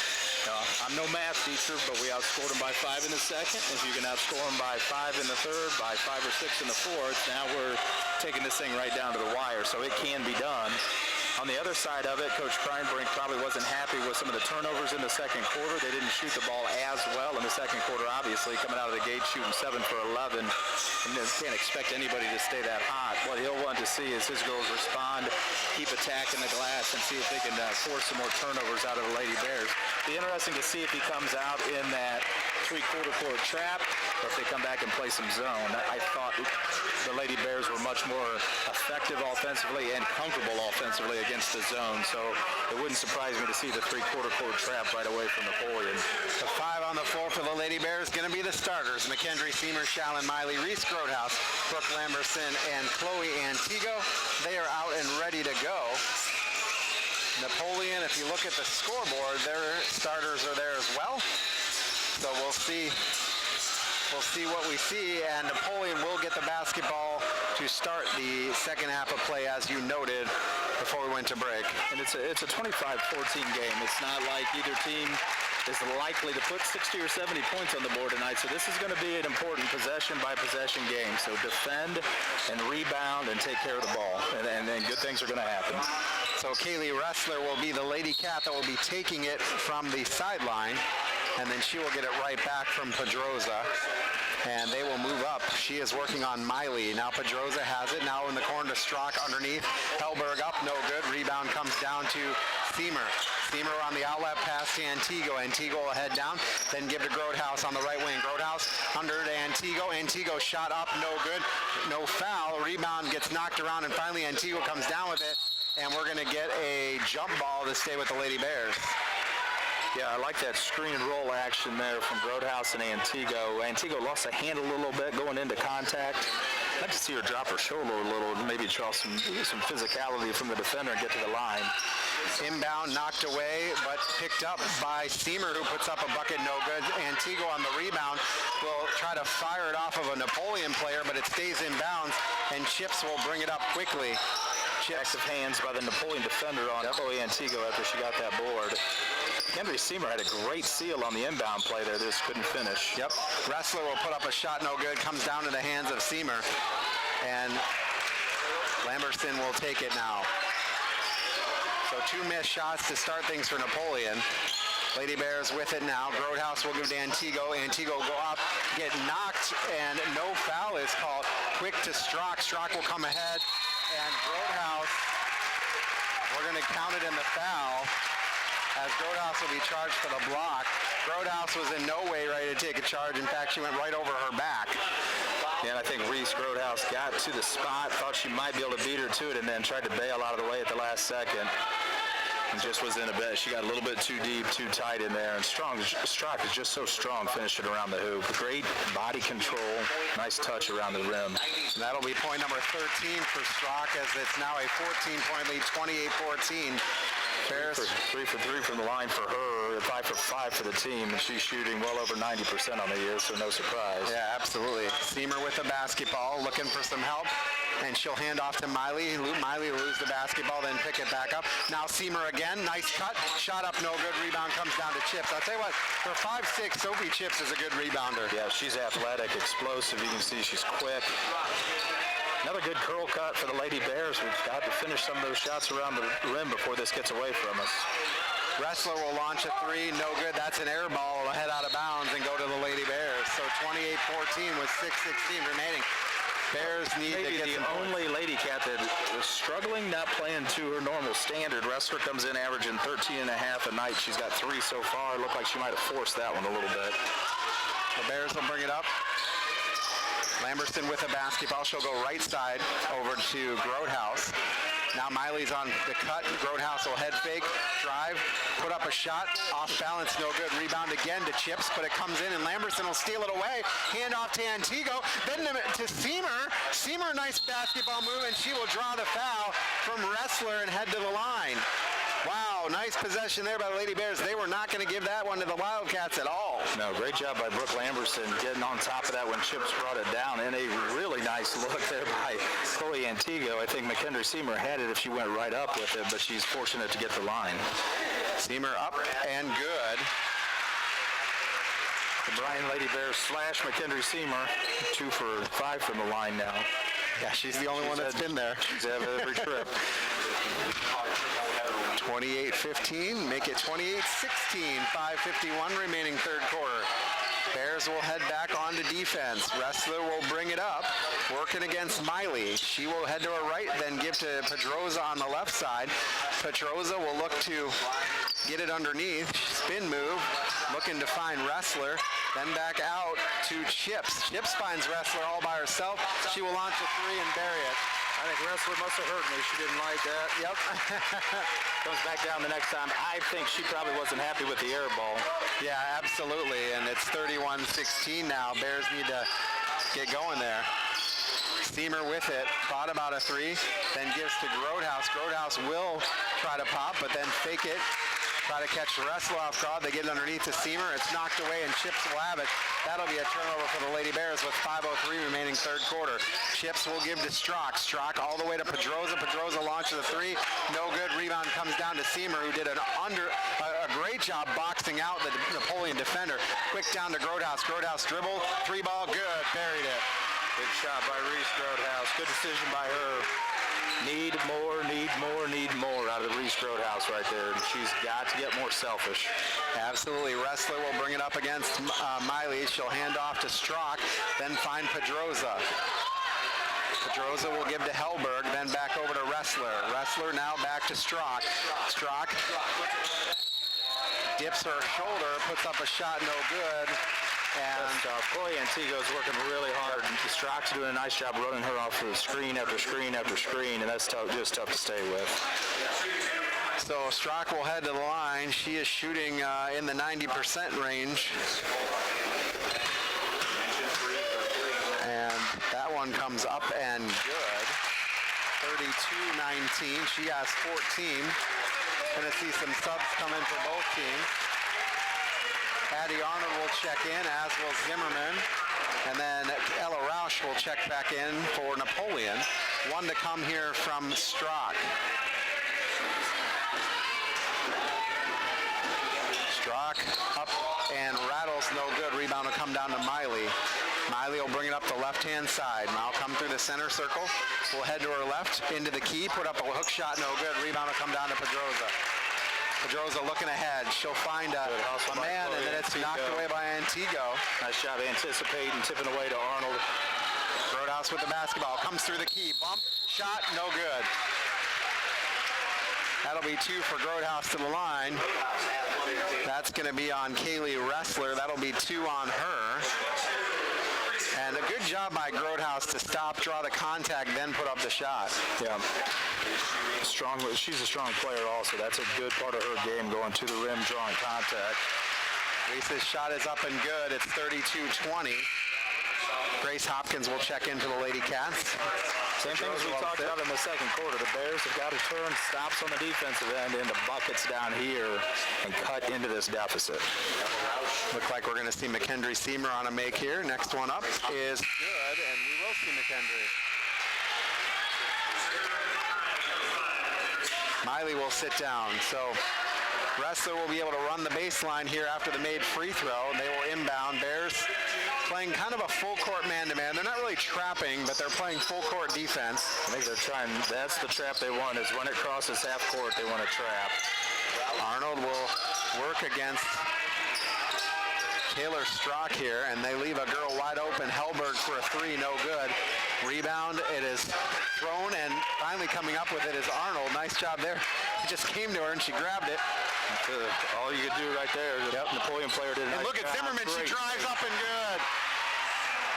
[SPEAKER 2] I'm no math teacher, but we outscored them by 5 in the second. If you can outscore them by 5 in the third, by 5 or 6 in the fourth, now we're taking this thing right down to the wire, so it can be done. On the other side of it, Coach Kreinbrink probably wasn't happy with some of the turnovers in the second quarter. They didn't shoot the ball as well in the second quarter, obviously, coming out of the gate shooting 7 for 11. And they can't expect anybody to stay that hot. What he'll want to see is his girls respond, keep attacking the glass, and see if they can force some more turnovers out of the Lady Bears. Be interesting to see if he comes out in that three-quarter court trap or if they come back and play some zone. I thought the Lady Bears were much more effective offensively and comfortable offensively against the zone, so it wouldn't surprise me to see the three-quarter court trap right away from Napoleon.
[SPEAKER 1] The 5 on the floor for the Lady Bears going to be the starters. McKendry, Seymour, Shallon, Miley, Reese Grotehouse, Brooke Lamberson, and Chloe Antigo. They are out and ready to go. Napoleon, if you look at the scoreboard, their starters are there as well. So we'll see what we see, and Napoleon will get the basketball to start the second half of play, as you noted before we went to break.
[SPEAKER 2] And it's a 25-14 game. It's not like either team is likely to put 60 or 70 points on the board tonight, so this is going to be an important possession-by-possession game. So defend and rebound and take care of the ball, and then good things are going to happen.
[SPEAKER 1] So Kaylee Ressler will be the Lady Cat that will be taking it from the sideline, and then she will get it right back from Pedroza, and they will move up. She is working on Miley. Now Pedroza has it, now in the corner to Strock underneath. Hellberg up, no good. Rebound comes down to Seymour. Seymour on the outlet pass to Antigo. Antigo will head down, then give to Grotehouse on the right wing. Grotehouse under to Antigo. Antigo shot up, no good. No foul. Rebound gets knocked around, and finally Antigo comes down with it, and we're going to get a jump ball to stay with the Lady Bears.
[SPEAKER 2] Yeah, I like that screen and roll action there from Grotehouse and Antigo. Antigo lost a hand a little bit going into contact. I'd like to see her drop her shoulder a little and maybe draw some physicality from the defender and get to the line.
[SPEAKER 1] Inbound, knocked away, but picked up by Seymour, who puts up a bucket, no good. Antigo on the rebound will try to fire it off of a Napoleon player, but it stays in bounds, and Chips will bring it up quickly.
[SPEAKER 2] Active hands by the Napoleon defender on Chloe Antigo after she got that board. Henry Seymour had a great seal on the inbound play there. Just couldn't finish.
[SPEAKER 1] Yep. Ressler will put up a shot, no good. Comes down to the hands of Seymour. And Lamberson will take it now. So 2 missed shots to start things for Napoleon. Lady Bears with it now. Grotehouse will give to Antigo. Antigo go up, get knocked, and no foul is called. Quick to Strock. Strock will come ahead. And Grotehouse, we're going to count it in the foul, as Grotehouse will be charged for the block. Grotehouse was in no way ready to take a charge. In fact, she went right over her back.
[SPEAKER 2] Yeah, and I think Reese Grotehouse got to the spot, thought she might be able to beat her to it, and then tried to bail out of the way at the last second. and just was in a bit. She got a little bit too deep, too tight in there, and Strock is just so strong finishing around the hoop. Great body control, nice touch around the rim.
[SPEAKER 1] And that'll be point number 13 for Strock, as it's now a 14-point lead, 28-14. Bears
[SPEAKER 2] 3 for 3 from the line for her, 5 for 5 for the team, and she's shooting well over 90% on the year, so no surprise.
[SPEAKER 1] Yeah, absolutely. Seamer with the basketball, looking for some help, and she'll hand off to Miley. Miley will lose the basketball, then pick it back up. Now Seamer again, nice cut, shot up, no good, rebound comes down to Chips. I'll tell you what, for 5'6", Sophie Chips is a good rebounder.
[SPEAKER 2] Yeah, she's athletic, explosive, you can see she's quick. Another good curl cut for the Lady Bears. We've got to finish some of those shots around the rim before this gets away from us.
[SPEAKER 1] Wrestler will launch a three, no good. That's an air ball. It'll head out of bounds and go to the Lady Bears. So 28-14 with 6:16 remaining. Bears need to get
[SPEAKER 2] the only Lady Cat that was struggling, not playing to her normal standard. Wrestler comes in averaging 13 and a half a night. She's got 3 so far. Looked like she might have forced that one a little bit.
[SPEAKER 1] The Bears will bring it up. Lamberson with a basketball. She'll go right side over to Grotehouse. Now Miley's on the cut. Grotehouse will head fake, drive, put up a shot, off balance, no good. Rebound again to Chips, but it comes in and Lamberson will steal it away. Hand off to Antigo, then to Seamer. Seamer, nice basketball move, and she will draw the foul from Wrestler and head to the line. Wow, nice possession there by the Lady Bears. They were not going to give that one to the Wildcats at all.
[SPEAKER 2] No, great job by Brooke Lamberson getting on top of that when Chips brought it down. And a really nice look there by Chloe Antigo. I think McKendry Seamer had it if she went right up with it, but she's fortunate to get the line.
[SPEAKER 1] Seamer up and good.
[SPEAKER 2] The Bryan Lady Bears slash McKendry Seamer, 2 for 5 from the line now.
[SPEAKER 1] Yeah, she's the only one that's been there.
[SPEAKER 2] She's had every trip.
[SPEAKER 1] 28-15, make it 28-16, 5:51 remaining third quarter. Bears will head back onto defense. Wrestler will bring it up, working against Miley. She will head to her right, then give to Pedroza on the left side. Pedroza will look to get it underneath, spin move, looking to find Wrestler, then back out to Chips. Chips finds Wrestler all by herself. She will launch a three and bury it.
[SPEAKER 2] I think Wrestler must have heard me. She didn't like that.
[SPEAKER 1] Yep.
[SPEAKER 2] Comes back down the next time. I think she probably wasn't happy with the air ball.
[SPEAKER 1] Yeah, absolutely. And it's 31-16 now. Bears need to get going there. Seamer with it. Thought about a three. Then gives to Grotehouse. Grotehouse will try to pop, but then fake it. Try to catch the Wrestler off guard. They get it underneath to Seamer. It's knocked away, and Chips will have it. That'll be a turnover for the Lady Bears with 5:03 remaining third quarter. Chips will give to Strock. Strock all the way to Pedroza. Pedroza launches a three. No good. Rebound comes down to Seamer, who did a great job boxing out the Napoleon defender. Quick down to Grotehouse. Grotehouse dribble. Three ball. Good. Buried it.
[SPEAKER 2] Good shot by Reese Grotehouse. Good decision by her. Need more out of Reese Grotehouse right there. She's got to get more selfish.
[SPEAKER 1] Absolutely. Wrestler will bring it up against Miley. She'll hand off to Strock, then find Pedroza. Pedroza will give to Hellberg, then back over to Wrestler. Wrestler now back to Strock. Strock dips her shoulder, puts up a shot, no good. And
[SPEAKER 2] Chloe Antigo's working really hard. Strock's doing a nice job running her off of screen after screen after screen, and that's just tough to stay with.
[SPEAKER 1] So Strock will head to the line. She is shooting in the 90% range. And that one comes up and good. 32-19. She has 14. Going to see some subs come in for both teams. Addie Arnold will check in, as will Zimmerman. And then Ella Rausch will check back in for Napoleon. One to come here from Strock. Strock up and rattles, no good. Rebound will come down to Miley. Miley will bring it up the left-hand side. Now come through the center circle. We'll head to her left, into the key, put up a hook shot, no good. Rebound will come down to Pedroza. Pedroza looking ahead. She'll find a man, and then it's knocked away by Antigo.
[SPEAKER 2] Nice job anticipating, tipping away to Arnold.
[SPEAKER 1] Grotehouse with the basketball. Comes through the key. Bump, shot, no good. That'll be two for Grotehouse to the line. That's going to be on Kaylee Wrestler. That'll be two on her. And a good job by Grodehouse to stop, draw the contact, then put up the shot.
[SPEAKER 2] Yeah. Strong. She's a strong player also. That's a good part of her game, going to the rim, drawing contact.
[SPEAKER 1] Reese's shot is up and good. It's 32-20. Grace Hopkins will check into the Lady Cats.
[SPEAKER 2] Same thing as we talked about in the second quarter. The Bears have got to turn stops on the defensive end into buckets down here and cut into this deficit.
[SPEAKER 1] Look like we're going to see McKendry Seymour on a make here. Next one up is good, and we will see McKendry. Miley will sit down. So Wrestler will be able to run the baseline here after the made free throw. They will inbound. Bears playing kind of a full court man-to-man. They're not really trapping, but they're playing full court defense.
[SPEAKER 2] I think they're trying, that's the trap they want, is when it crosses half court, they want to trap.
[SPEAKER 1] Arnold will work against Taylor Strock here, and they leave a girl wide open. Hellberg for a three, no good. Rebound, it is thrown, and finally coming up with it is Arnold. Nice job there. It just came to her, and she grabbed it.
[SPEAKER 2] All you could do right there. The Napoleon player did a
[SPEAKER 1] And
[SPEAKER 2] nice
[SPEAKER 1] look at
[SPEAKER 2] job.
[SPEAKER 1] Zimmerman.
[SPEAKER 2] Great.
[SPEAKER 1] She drives up and good.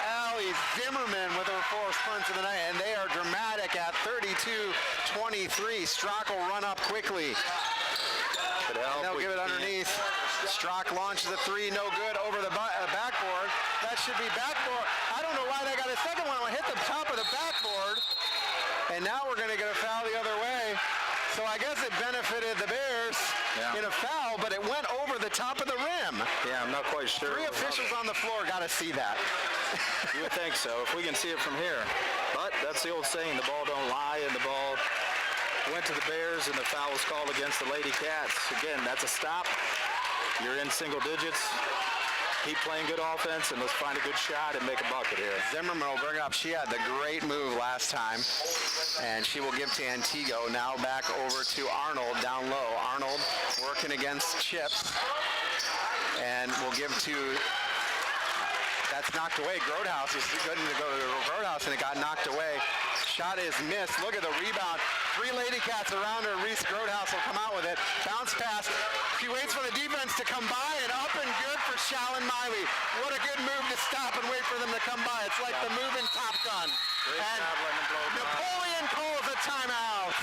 [SPEAKER 1] Allie Zimmerman with her fourth punch of the night, and they are dramatic at 32-23. Strock will run up quickly. And they'll give it underneath. Strock launches a three, no good, over the backboard. That should be backboard. I don't know why they got a second one. It hit the top of the backboard. And now we're going to get a foul the other way. So I guess it benefited the Bears in a foul, but it went over the top of the rim.
[SPEAKER 2] Yeah, I'm not quite sure.
[SPEAKER 1] Three officials on the floor got to see that.
[SPEAKER 2] You would think so, if we can see it from here. But that's the old saying, the ball don't lie, and the ball went to the Bears, and the foul was called against the Lady Cats. Again, that's a stop. You're in single digits. Keep playing good offense, and let's find a good shot and make a bucket here.
[SPEAKER 1] Zimmerman will bring it up. She had the great move last time, and she will give to Antigo. Now back over to Arnold down low. Arnold working against Chips, and will give to, that's knocked away. Grodehouse is good to go to Grodehouse, and it got knocked away. Shot is missed. Look at the rebound. Three Lady Cats around her. Reese Grodehouse will come out with it. Bounce pass. She waits for the defense to come by, and up and good for Shallon Miley. What a good move to stop and wait for them to come by. It's like the move in Top Gun. And Napoleon calls a timeout.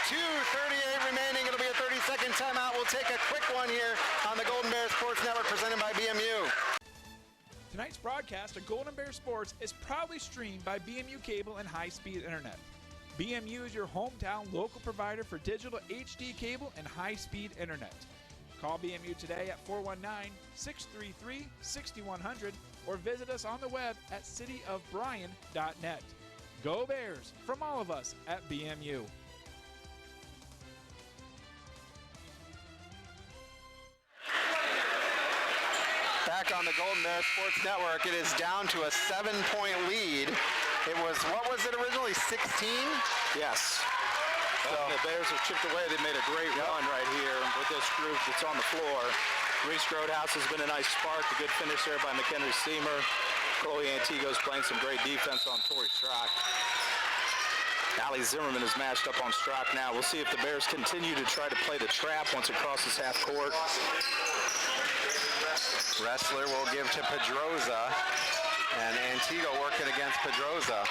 [SPEAKER 1] 2:38 remaining. It'll be a 30-second timeout. We'll take a quick one here on the Golden Bear Sports Network presented by BMU.
[SPEAKER 16] Tonight's broadcast of Golden Bear Sports is proudly streamed by BMU Cable and High-Speed Internet. BMU is your hometown local provider for digital HD cable and high-speed internet. Call BMU today at 419-633-6100 or visit us on the web at cityofbryan.net. Go Bears from all of us at BMU.
[SPEAKER 1] Back on the Golden Bear Sports Network, it is down to a 7-point lead. It was, what was it originally, 16?
[SPEAKER 2] Yes. So the Bears have chipped away. They made a great run right here with this group that's on the floor. Reese Grodehouse has been a nice spark. A good finish there by McKendry Seymour. Chloe Antigo's playing some great defense on Tori Strock. Allie Zimmerman is matched up on Strock now. We'll see if the Bears continue to try to play the trap once it crosses half court.
[SPEAKER 1] Wrestler will give to Pedroza, and Antigo working against Pedroza.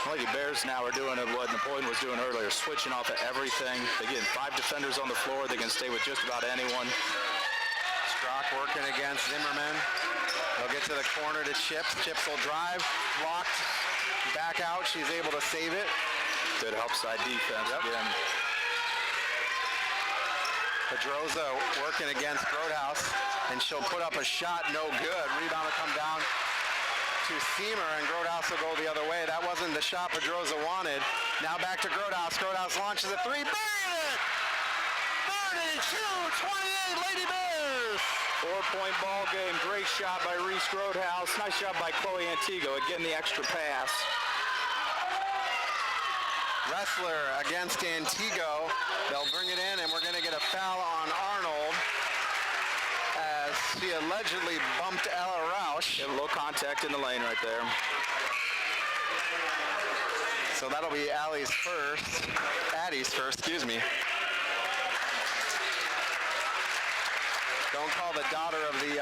[SPEAKER 2] Well, the Bears now are doing what Napoleon was doing earlier, switching off of everything. Again, 5 defenders on the floor. They can stay with just about anyone.
[SPEAKER 1] Strock working against Zimmerman. They'll get to the corner to Chips. Chips will drive, blocked, back out. She's able to save it.
[SPEAKER 2] Good help side defense again.
[SPEAKER 1] Pedroza working against Grodehouse, and she'll put up a shot, no good. Rebound will come down to Seymour, and Grodehouse will go the other way. That wasn't the shot Pedroza wanted. Now back to Grodehouse. Grodehouse launches a three. Bang it! 32-28, Lady Bears!
[SPEAKER 2] 4-point ball game. Great shot by Reese Grodehouse. Nice job by Chloe Antigo. Again, the extra pass.
[SPEAKER 1] Wrestler against Antigo. They'll bring it in, and we're going to get a foul on Arnold as she allegedly bumped Ella Rausch.
[SPEAKER 2] Get a little contact in the lane right there.
[SPEAKER 1] So that'll be Addie's first, excuse me. Don't call the daughter of the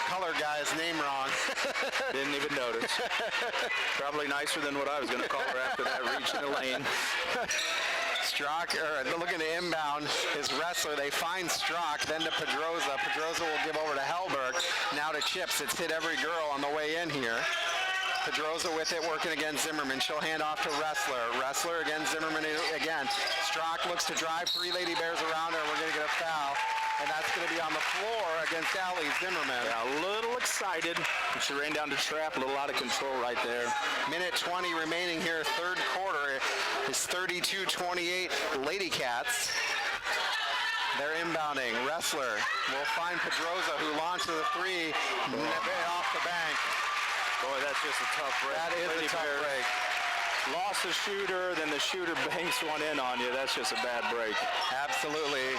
[SPEAKER 1] color guy's name wrong.
[SPEAKER 2] Didn't even notice. Probably nicer than what I was going to call her after that reach in the lane.
[SPEAKER 1] Strzok, looking to inbound his wrestler. They find Strzok, then to Pedroza. Pedroza will give over to Hellberg. Now to Chips. It's hit every girl on the way in here. Pedroza with it, working against Zimmerman. She'll hand off to Wrestler. Wrestler against Zimmerman again. Strzok looks to drive 3 Lady Bears around her. We're going to get a foul. And that's going to be on the floor against Allie Zimmerman.
[SPEAKER 2] Yeah, a little excited. She ran down to trap, a little out of control right there.
[SPEAKER 1] Minute 20 remaining here, third quarter. It's 32-28 Lady Cats. They're inbounding. Wrestler will find Pedroza, who launches a 3 off the bank.
[SPEAKER 2] Boy, that's just a tough break.
[SPEAKER 1] That is a tough break.
[SPEAKER 2] Lost the shooter, then the shooter banks one in on you. That's just a bad break.
[SPEAKER 1] Absolutely.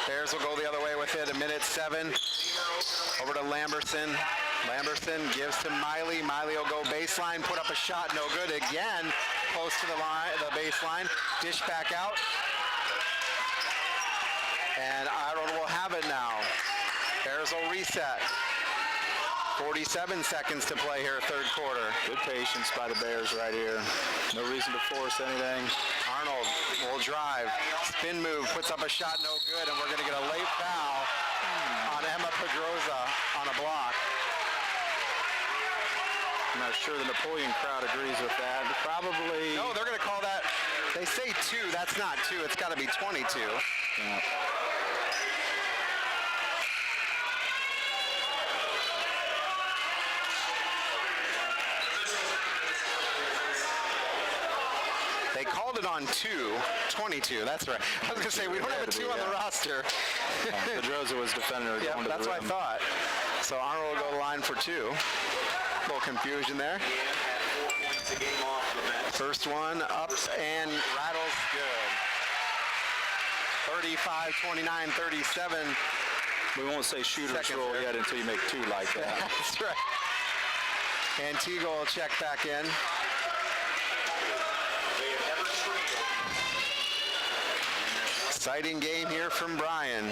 [SPEAKER 1] Bears will go the other way with it. A minute 7. Over to Lamberson. Lamberson gives to Miley. Miley will go baseline, put up a shot, no good again. Close to the line, the baseline. Dish back out. And Ireland will have it now. Bears will reset. 47 seconds to play here, third quarter.
[SPEAKER 2] Good patience by the Bears right here. No reason to force anything.
[SPEAKER 1] Arnold will drive. Spin move, puts up a shot, no good, and we're going to get a late foul on Emma Pedroza on a block.
[SPEAKER 2] I'm not sure the Napoleon crowd agrees with that. Probably.
[SPEAKER 1] No, they're going to call that. They say 2. That's not 2. It's got to be 22.
[SPEAKER 2] Yeah.
[SPEAKER 1] They called it on 22, that's right. I was going to say, we don't have a 2 on the roster.
[SPEAKER 2] Pedroza was defending her.
[SPEAKER 1] Yeah, that's what I thought. So Arnold will go to the line for 2. A little confusion there. First one up and rattles good. 35-29, 37.
[SPEAKER 2] We won't say shooter's roll yet until you make 2 like that.
[SPEAKER 1] That's right. Antigua will check back in. Exciting game here from Bryan.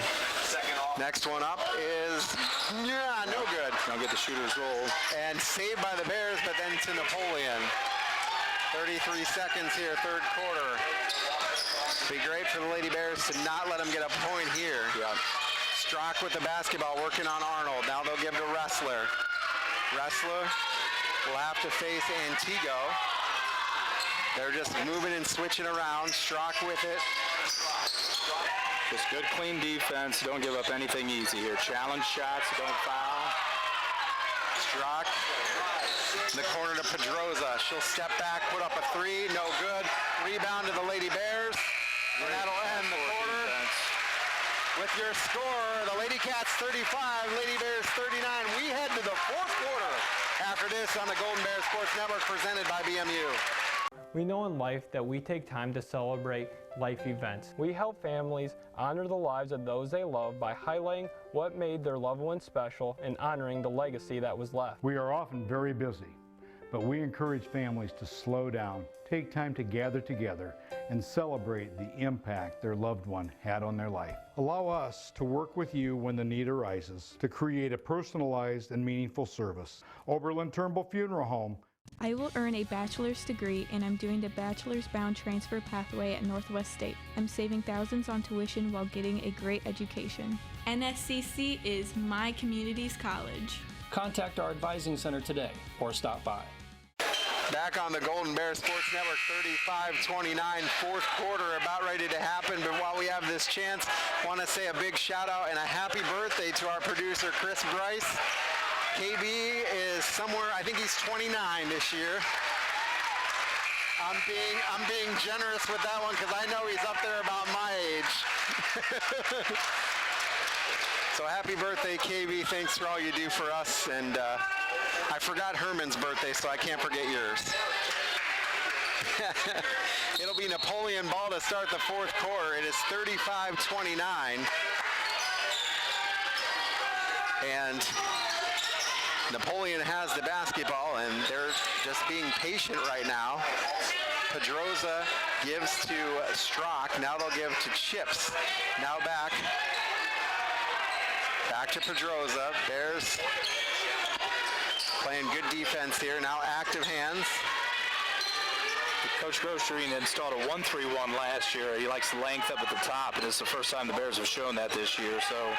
[SPEAKER 1] Next one up is, no good.
[SPEAKER 2] Don't get the shooter's roll.
[SPEAKER 1] And saved by the Bears, but then to Napoleon. 33 seconds here, third quarter. Be great for the Lady Bears to not let them get a point here.
[SPEAKER 2] Yeah.
[SPEAKER 1] Strzok with the basketball, working on Arnold. Now they'll give to Wrestler. Wrestler will have to face Antigo. They're just moving and switching around. Strzok with it.
[SPEAKER 2] Just good, clean defense. Don't give up anything easy here. Challenge shots, don't foul.
[SPEAKER 1] Strzok in the corner to Pedroza. She'll step back, put up a 3, no good. Rebound to the Lady Bears. And that'll end the quarter. With your score, the Lady Cats 35, Lady Bears 39. We head to the fourth quarter after this on the Golden Bear Sports Network, presented by BMU.
[SPEAKER 14] We know in life that we take time to celebrate life events. We help families honor the lives of those they love by highlighting what made their loved ones special and honoring the legacy that was left.
[SPEAKER 15] We are often very busy, but we encourage families to slow down, take time to gather together, and celebrate the impact their loved one had on their life. Allow us to work with you when the need arises to create a personalized and meaningful service. Oberlin Turnbull Funeral Home.
[SPEAKER 21] I will earn a bachelor's degree, and I'm doing the bachelor's bound transfer pathway at Northwest State. I'm saving thousands on tuition while getting a great education. NSCC is my community's college.
[SPEAKER 11] Contact our advising center today or stop by.
[SPEAKER 1] Back on the Golden Bear Sports Network, 35-29, fourth quarter about ready to happen. But while we have this chance, I want to say a big shout out and a happy birthday to our producer, Chris Bryce. KB is somewhere, I think he's 29 this year. I'm being generous with that one because I know he's up there about my age. So happy birthday, KB. Thanks for all you do for us. And I forgot Herman's birthday, so I can't forget yours. It'll be Napoleon ball to start the fourth quarter. It is 35-29. And Napoleon has the basketball, and they're just being patient right now. Pedroza gives to Strzok. Now they'll give to Chips. Now back Back to Pedroza. Bears playing good defense here. Now active hands.
[SPEAKER 2] Coach Grosjean installed a 1-3-1 last year. He likes length up at the top, and it's the first time the Bears have shown that this year. So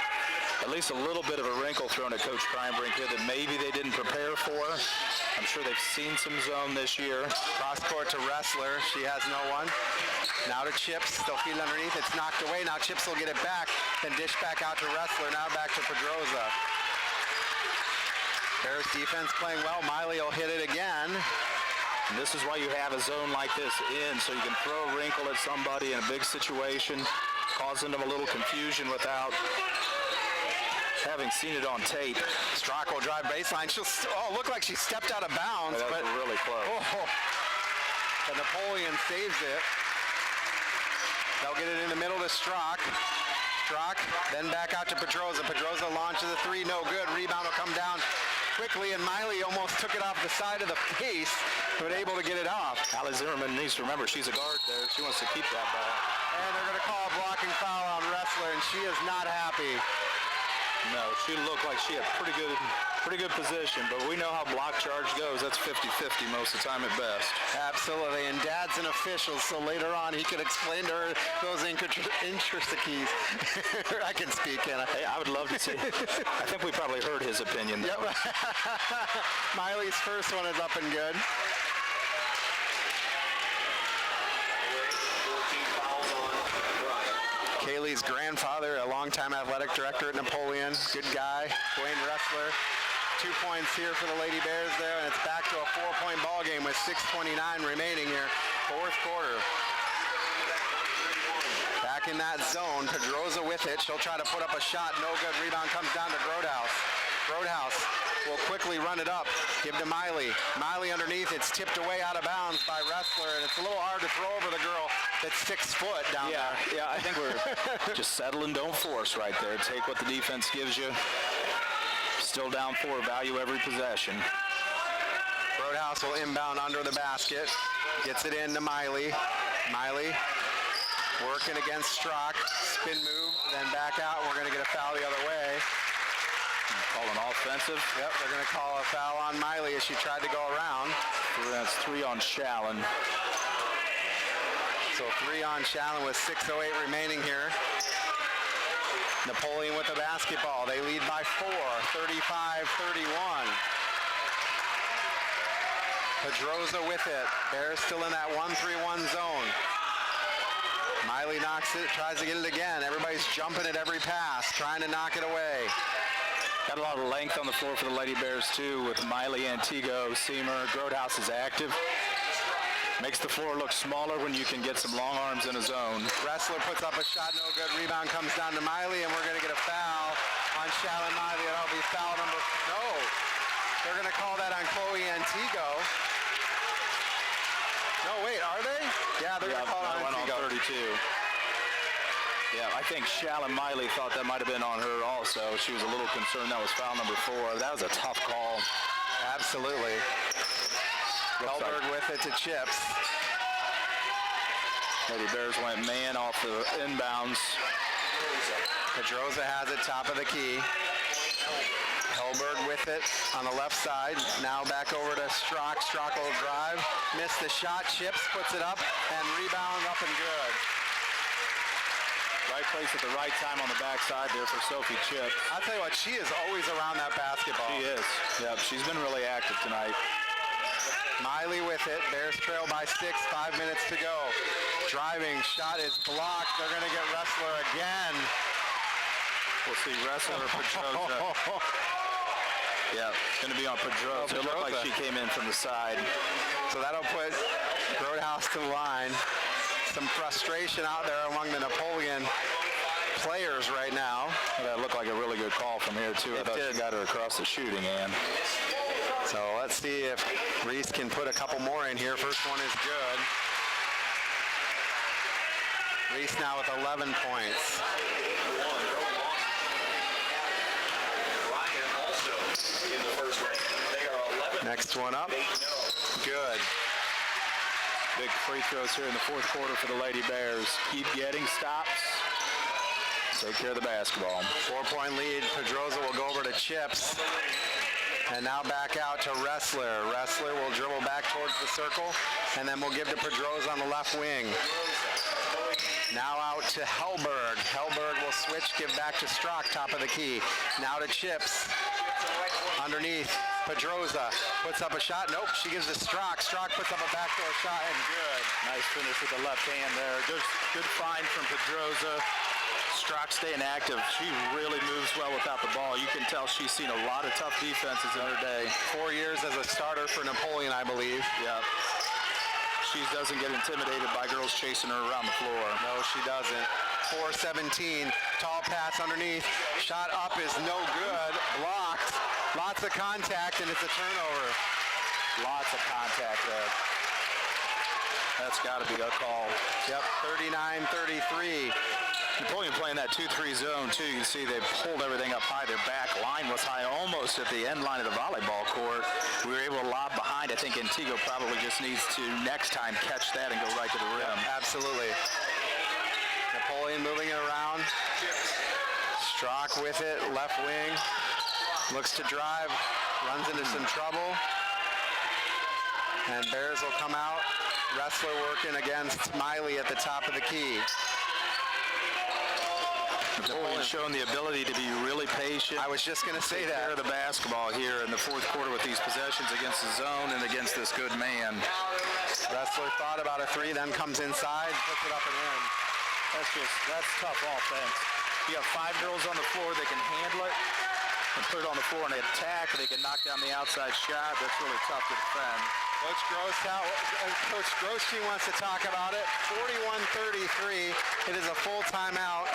[SPEAKER 2] at least a little bit of a wrinkle thrown at Coach Kreinbrink here that maybe they didn't prepare for. I'm sure they've seen some zone this year.
[SPEAKER 1] Cross court to Wrestler. She has no one. Now to Chips. Still feet underneath. It's knocked away. Now Chips will get it back. Then dish back out to Wrestler. Now back to Pedroza. Bears defense playing well. Miley will hit it again.
[SPEAKER 2] And this is why you have a zone like this in, so you can throw a wrinkle at somebody in a big situation, causing them a little confusion without having seen it on tape.
[SPEAKER 1] Strock will drive baseline. She'll look like she stepped out of bounds.
[SPEAKER 2] Yeah, that was really close.
[SPEAKER 1] But Napoleon saves it. They'll get it in the middle to Strock. Strock, then back out to Pedroza. Pedroza launches a three, no good. Rebound will come down quickly, and Miley almost took it off the side of the face, but able to get it off.
[SPEAKER 2] Allie Zimmerman needs to remember she's a guard there. She wants to keep that ball.
[SPEAKER 1] And they're going to call a blocking foul on Wrestler, and she is not happy.
[SPEAKER 2] No, she looked like she had pretty good position, but we know how block charge goes. That's 50-50 most of the time at best.
[SPEAKER 1] Absolutely, and Dad's an official, so later on he can explain to her those intricacies. I can speak, can I?
[SPEAKER 2] Hey, I would love to see. I think we probably heard his opinion.
[SPEAKER 1] Yep. Miley's first one is up and good. Kaylee's grandfather, a longtime athletic director at Napoleon. Good guy. Dwayne Wrestler. 2 points here for the Lady Bears there, and it's back to a 4-point ball game with 6:29 remaining here. Fourth quarter. Back in that zone. Pedroza with it. She'll try to put up a shot. No good. Rebound comes down to Grodhouse. Grodhouse will quickly run it up. Give to Miley. Miley underneath. It's tipped away out of bounds by Wrestler, and it's a little hard to throw over the girl that's 6 foot down there.
[SPEAKER 2] Yeah, I think we're just settle and don't force right there. Take what the defense gives you. Still down 4. Value every possession.
[SPEAKER 1] Roadhouse will inbound under the basket. Gets it in to Miley. Miley working against Strock. Spin move, then back out. We're going to get a foul the other way.
[SPEAKER 2] Call an offensive.
[SPEAKER 1] Yep, they're going to call a foul on Miley as she tried to go around.
[SPEAKER 2] That's 3 on Shallon.
[SPEAKER 1] So 3 on Shallon with 6:08 remaining here. Napoleon with the basketball. They lead by 4, 35-31. Pedroza with it. Bears still in that 1-3-1 zone. Miley knocks it, tries to get it again. Everybody's jumping at every pass, trying to knock it away.
[SPEAKER 2] Got a lot of length on the floor for the Lady Bears, too, with Miley, Antigo, Seamer. Grodhouse is active. Makes the floor look smaller when you can get some long arms in a zone.
[SPEAKER 1] Wrestler puts up a shot, no good. Rebound comes down to Miley, and we're going to get a foul on Shallon Miley. That'll be foul number... No. They're going to call that on Chloe Antigo. No, wait, are they? Yeah, they're going to call it on Antigo.
[SPEAKER 2] On 32. Yeah, I think Shallon Miley thought that might have been on her also. She was a little concerned that was foul number 4. That was a tough call.
[SPEAKER 1] Absolutely. Hellberg with it to Chips.
[SPEAKER 2] Lady Bears went man off the inbounds.
[SPEAKER 1] Pedroza has it top of the key. Hellberg with it on the left side. Now back over to Strock. Strock will drive. Missed the shot. Chips puts it up and rebound up and good.
[SPEAKER 2] Right place at the right time on the backside there for Sophie Chips.
[SPEAKER 1] I'll tell you what, she is always around that basketball.
[SPEAKER 2] She is. Yep, she's been really active tonight.
[SPEAKER 1] Miley with it. Bears trail by 6. 5 minutes to go. Driving. Shot is blocked. They're going to get Wrestler again.
[SPEAKER 2] We'll see Wrestler or Pedroza. Yeah, it's going to be on Pedroza. It looked like she came in from the side.
[SPEAKER 1] So that'll put Roadhouse to the line. Some frustration out there among the Napoleon players right now.
[SPEAKER 2] That looked like a really good call from here, too. I thought she got her across the shooting end.
[SPEAKER 1] So let's see if Reese can put a couple more in here. First one is good. Reese now with 11 points. Next one up. Good.
[SPEAKER 2] Big free throws here in the fourth quarter for the Lady Bears. Keep getting stops. Take care of the basketball.
[SPEAKER 1] 4-point lead. Pedroza will go over to Chips. And now back out to Wrestler. Wrestler will dribble back towards the circle, and then we'll give to Pedroza on the left wing. Now out to Hellberg. Hellberg will switch, give back to Strock, top of the key. Now to Chips. Underneath, Pedroza puts up a shot. Nope, she gives to Strock. Strock puts up a backdoor shot, and good.
[SPEAKER 2] Nice finish with the left hand there. Good find from Pedroza. Strock staying active. She really moves well without the ball. You can tell she's seen a lot of tough defenses in her day.
[SPEAKER 1] 4 years as a starter for Napoleon, I believe.
[SPEAKER 2] Yep. She doesn't get intimidated by girls chasing her around the floor.
[SPEAKER 1] No, she doesn't. 4-17. Tall pass underneath. Shot up is no good. Blocked. Lots of contact, and it's a turnover.
[SPEAKER 2] Lots of contact there. That's got to be a call.
[SPEAKER 1] Yep, 39-33.
[SPEAKER 2] Napoleon playing that 2-3 zone, too. You can see they pulled everything up high. Their back line was high, almost at the end line of the volleyball court. We were able to lob behind. I think Antigua probably just needs to, next time, catch that and go right to the rim.
[SPEAKER 1] Yep, absolutely. Napoleon moving it around. Strock with it, left wing. Looks to drive, runs into some trouble. And Bears will come out. Wrestler working against Miley at the top of the key.
[SPEAKER 2] Napoleon showing the ability to be really patient.
[SPEAKER 1] I was just going to say that.
[SPEAKER 2] Take care of the basketball here in the fourth quarter with these possessions against the zone and against this good man.
[SPEAKER 1] Wrestler thought about a three, then comes inside, puts it up and in.
[SPEAKER 2] That's tough offense. You have 5 girls on the floor that can handle it and put it on the floor and they attack, they can knock down the outside shot. That's really tough to defend.
[SPEAKER 1] Coach Groski wants to talk about it. 41-33. It is a full timeout.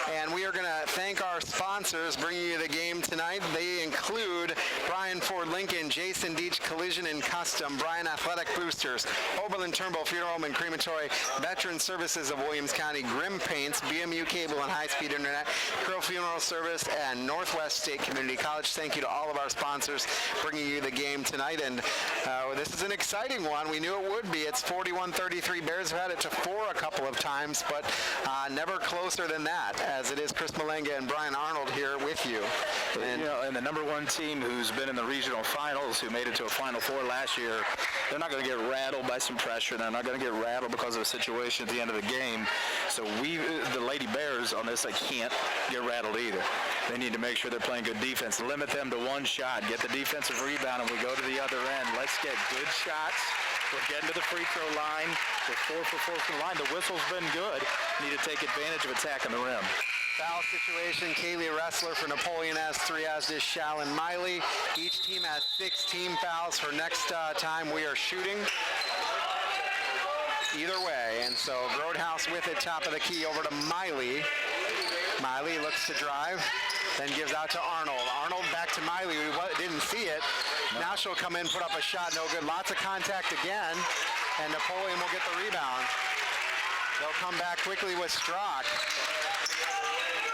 [SPEAKER 1] And we are going to thank our sponsors bringing you the game tonight. They include Bryan Ford Lincoln, Jason Deach Collision and Custom, Bryan Athletic Boosters, Oberlin Turnbull Funeral Home and Crematory, Veteran Services of Williams County, Grimm Paints, BMU Cable and High-Speed Internet, Crow Funeral Service, and Northwest State Community College. Thank you to all of our sponsors bringing you the game tonight. And this is an exciting one. We knew it would be. It's 41-33. Bears have had it to 4 a couple of times, but never closer than that, as it is Chris Malenga and Brian Arnold here with you.
[SPEAKER 2] And the number 1 team who's been in the regional finals, who made it to a Final Four last year, they're not going to get rattled by some pressure. They're not going to get rattled because of a situation at the end of the game. So the Lady Bears on this, they can't get rattled either. They need to make sure they're playing good defense. Limit them to 1 shot. Get the defensive rebound, and we go to the other end. Let's get good shots. We're getting to the free throw line. We're 4 for 4 from the line. The whistle's been good. Need to take advantage of attacking the rim.
[SPEAKER 1] Foul situation. Kaylee Wrestler for Napoleon has 3, as does Shallon Miley. Each team has 6 team fouls for next time we are shooting. Either way, and so Roadhouse with it, top of the key over to Miley. Miley looks to drive, then gives out to Arnold. Arnold back to Miley, who didn't see it. Now she'll come in, put up a shot, no good. Lots of contact again, and Napoleon will get the rebound. They'll come back quickly with Strock.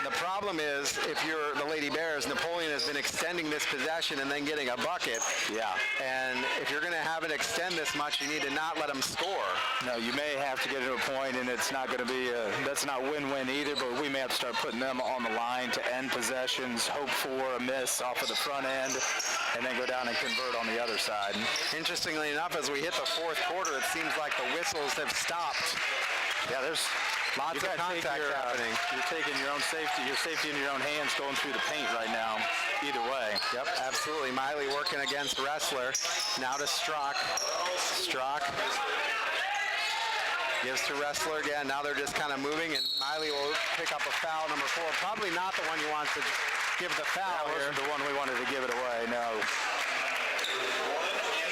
[SPEAKER 1] The problem is, if you're the Lady Bears, Napoleon has been extending this possession and then getting a bucket.
[SPEAKER 2] Yeah.
[SPEAKER 1] And if you're going to have it extend this much, you need to not let them score.
[SPEAKER 2] No, you may have to get to a point, and it's not going to be that's not win-win either, but we may have to start putting them on the line to end possessions, hope for a miss off of the front end, and then go down and convert on the other side.
[SPEAKER 1] Interestingly enough, as we hit the fourth quarter, it seems like the whistles have stopped.
[SPEAKER 2] Yeah, there's
[SPEAKER 1] lots of contact happening.
[SPEAKER 2] You're taking your safety in your own hands going through the paint right now, either way.
[SPEAKER 1] Yep, absolutely. Miley working against Wrestler. Now to Strock. Strock gives to Wrestler again. Now they're just kind of moving, and Miley will pick up a foul, number 4. Probably not the one you want to give the foul.
[SPEAKER 2] That wasn't the one we wanted to give it away, no.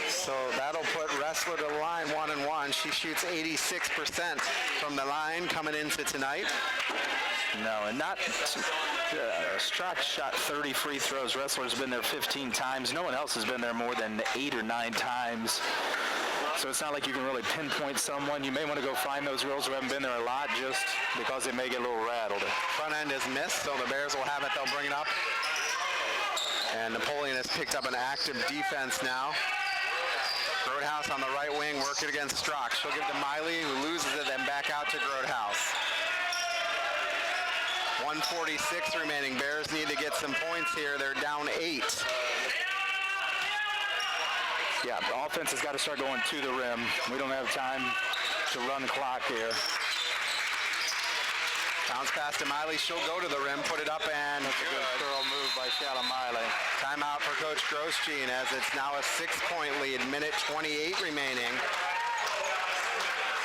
[SPEAKER 1] So that'll put Wrestler to the line 1-1. She shoots 86% from the line coming into tonight.
[SPEAKER 2] No, and not Strock shot 30 free throws. Wrestler's been there 15 times. No one else has been there more than 8 or 9 times. So it's not like you can really pinpoint someone. You may want to go find those girls who haven't been there a lot just because they may get a little rattled.
[SPEAKER 1] Front end is missed, so the Bears will have it. They'll bring it up. And Napoleon has picked up an active defense now. Grodehouse on the right wing, working against Strock. She'll give to Miley, who loses it, then back out to Grodehouse. 1:46 remaining. Bears need to get some points here. They're down 8.
[SPEAKER 2] Yeah, the offense has got to start going to the rim. We don't have time to run the clock here.
[SPEAKER 1] Bounce pass to Miley. She'll go to the rim, put it up, and
[SPEAKER 2] That's a good thorough move by Shalom Miley.
[SPEAKER 1] Timeout for Coach Grosjean as it's now a 6-point lead. Minute 28 remaining.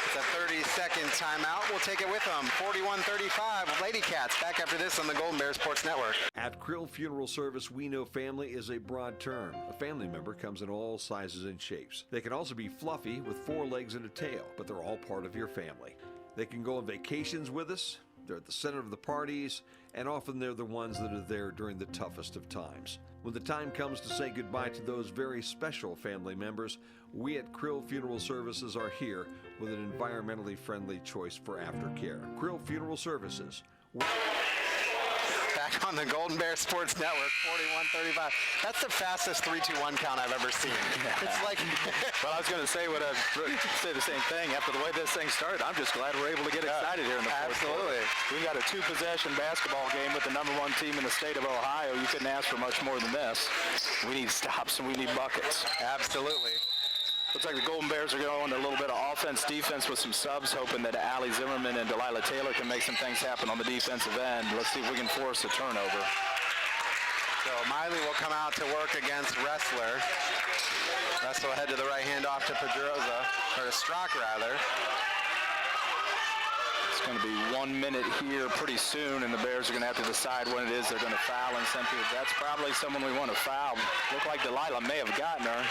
[SPEAKER 1] It's a 30-second timeout. We'll take it with them. 41-35. Lady Cats back after this on the Golden Bear Sports Network.
[SPEAKER 18] At Krill Funeral Service, we know family is a broad term. A family member comes in all sizes and shapes. They can also be fluffy with 4 legs and a tail, but they're all part of your family. They can go on vacations with us. They're at the center of the parties, and often they're the ones that are there during the toughest of times. When the time comes to say goodbye to those very special family members, we at Krill Funeral Services are here with an environmentally friendly choice for aftercare. Krill Funeral Services.
[SPEAKER 1] Back on the Golden Bear Sports Network, 41-35. That's the fastest 3-2-1 count I've ever seen. It's like...
[SPEAKER 2] Well, I was going to say say the same thing. After the way this thing started, I'm just glad we're able to get excited here in the fourth quarter.
[SPEAKER 1] Absolutely.
[SPEAKER 2] We got a 2-possession basketball game with the number 1 team in the state of Ohio. You couldn't ask for much more than this. We need stops and we need buckets.
[SPEAKER 1] Absolutely.
[SPEAKER 2] Looks like the Golden Bears are going a little bit of offense, defense with some subs, hoping that Allie Zimmerman and Delilah Taylor can make some things happen on the defensive end. Let's see if we can force a turnover.
[SPEAKER 1] So Miley will come out to work against Wrestler. Wrestler will head to the right, hand off to Pedroza, or to Strock rather.
[SPEAKER 2] It's going to be 1 minute here pretty soon, and the Bears are going to have to decide when it is they're going to foul. And that's probably someone we want to foul. Looked like Delilah may have gotten her.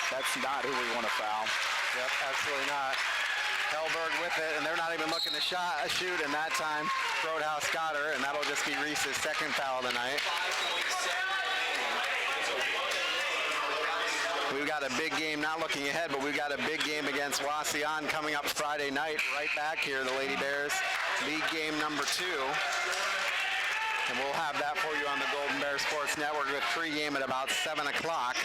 [SPEAKER 2] That's not who we want to foul.
[SPEAKER 1] Yep, absolutely not. Hellberg with it, and they're not even looking to shoot, and that time Roadhouse got her, and that'll just be Reese's second foul tonight. We've got a big game, not looking ahead, but we've got a big game against Wauseon coming up Friday night, right back here, the Lady Bears, league game number 2. And we'll have that for you on the Golden Bear Sports Network with pregame at about 7 o'clock.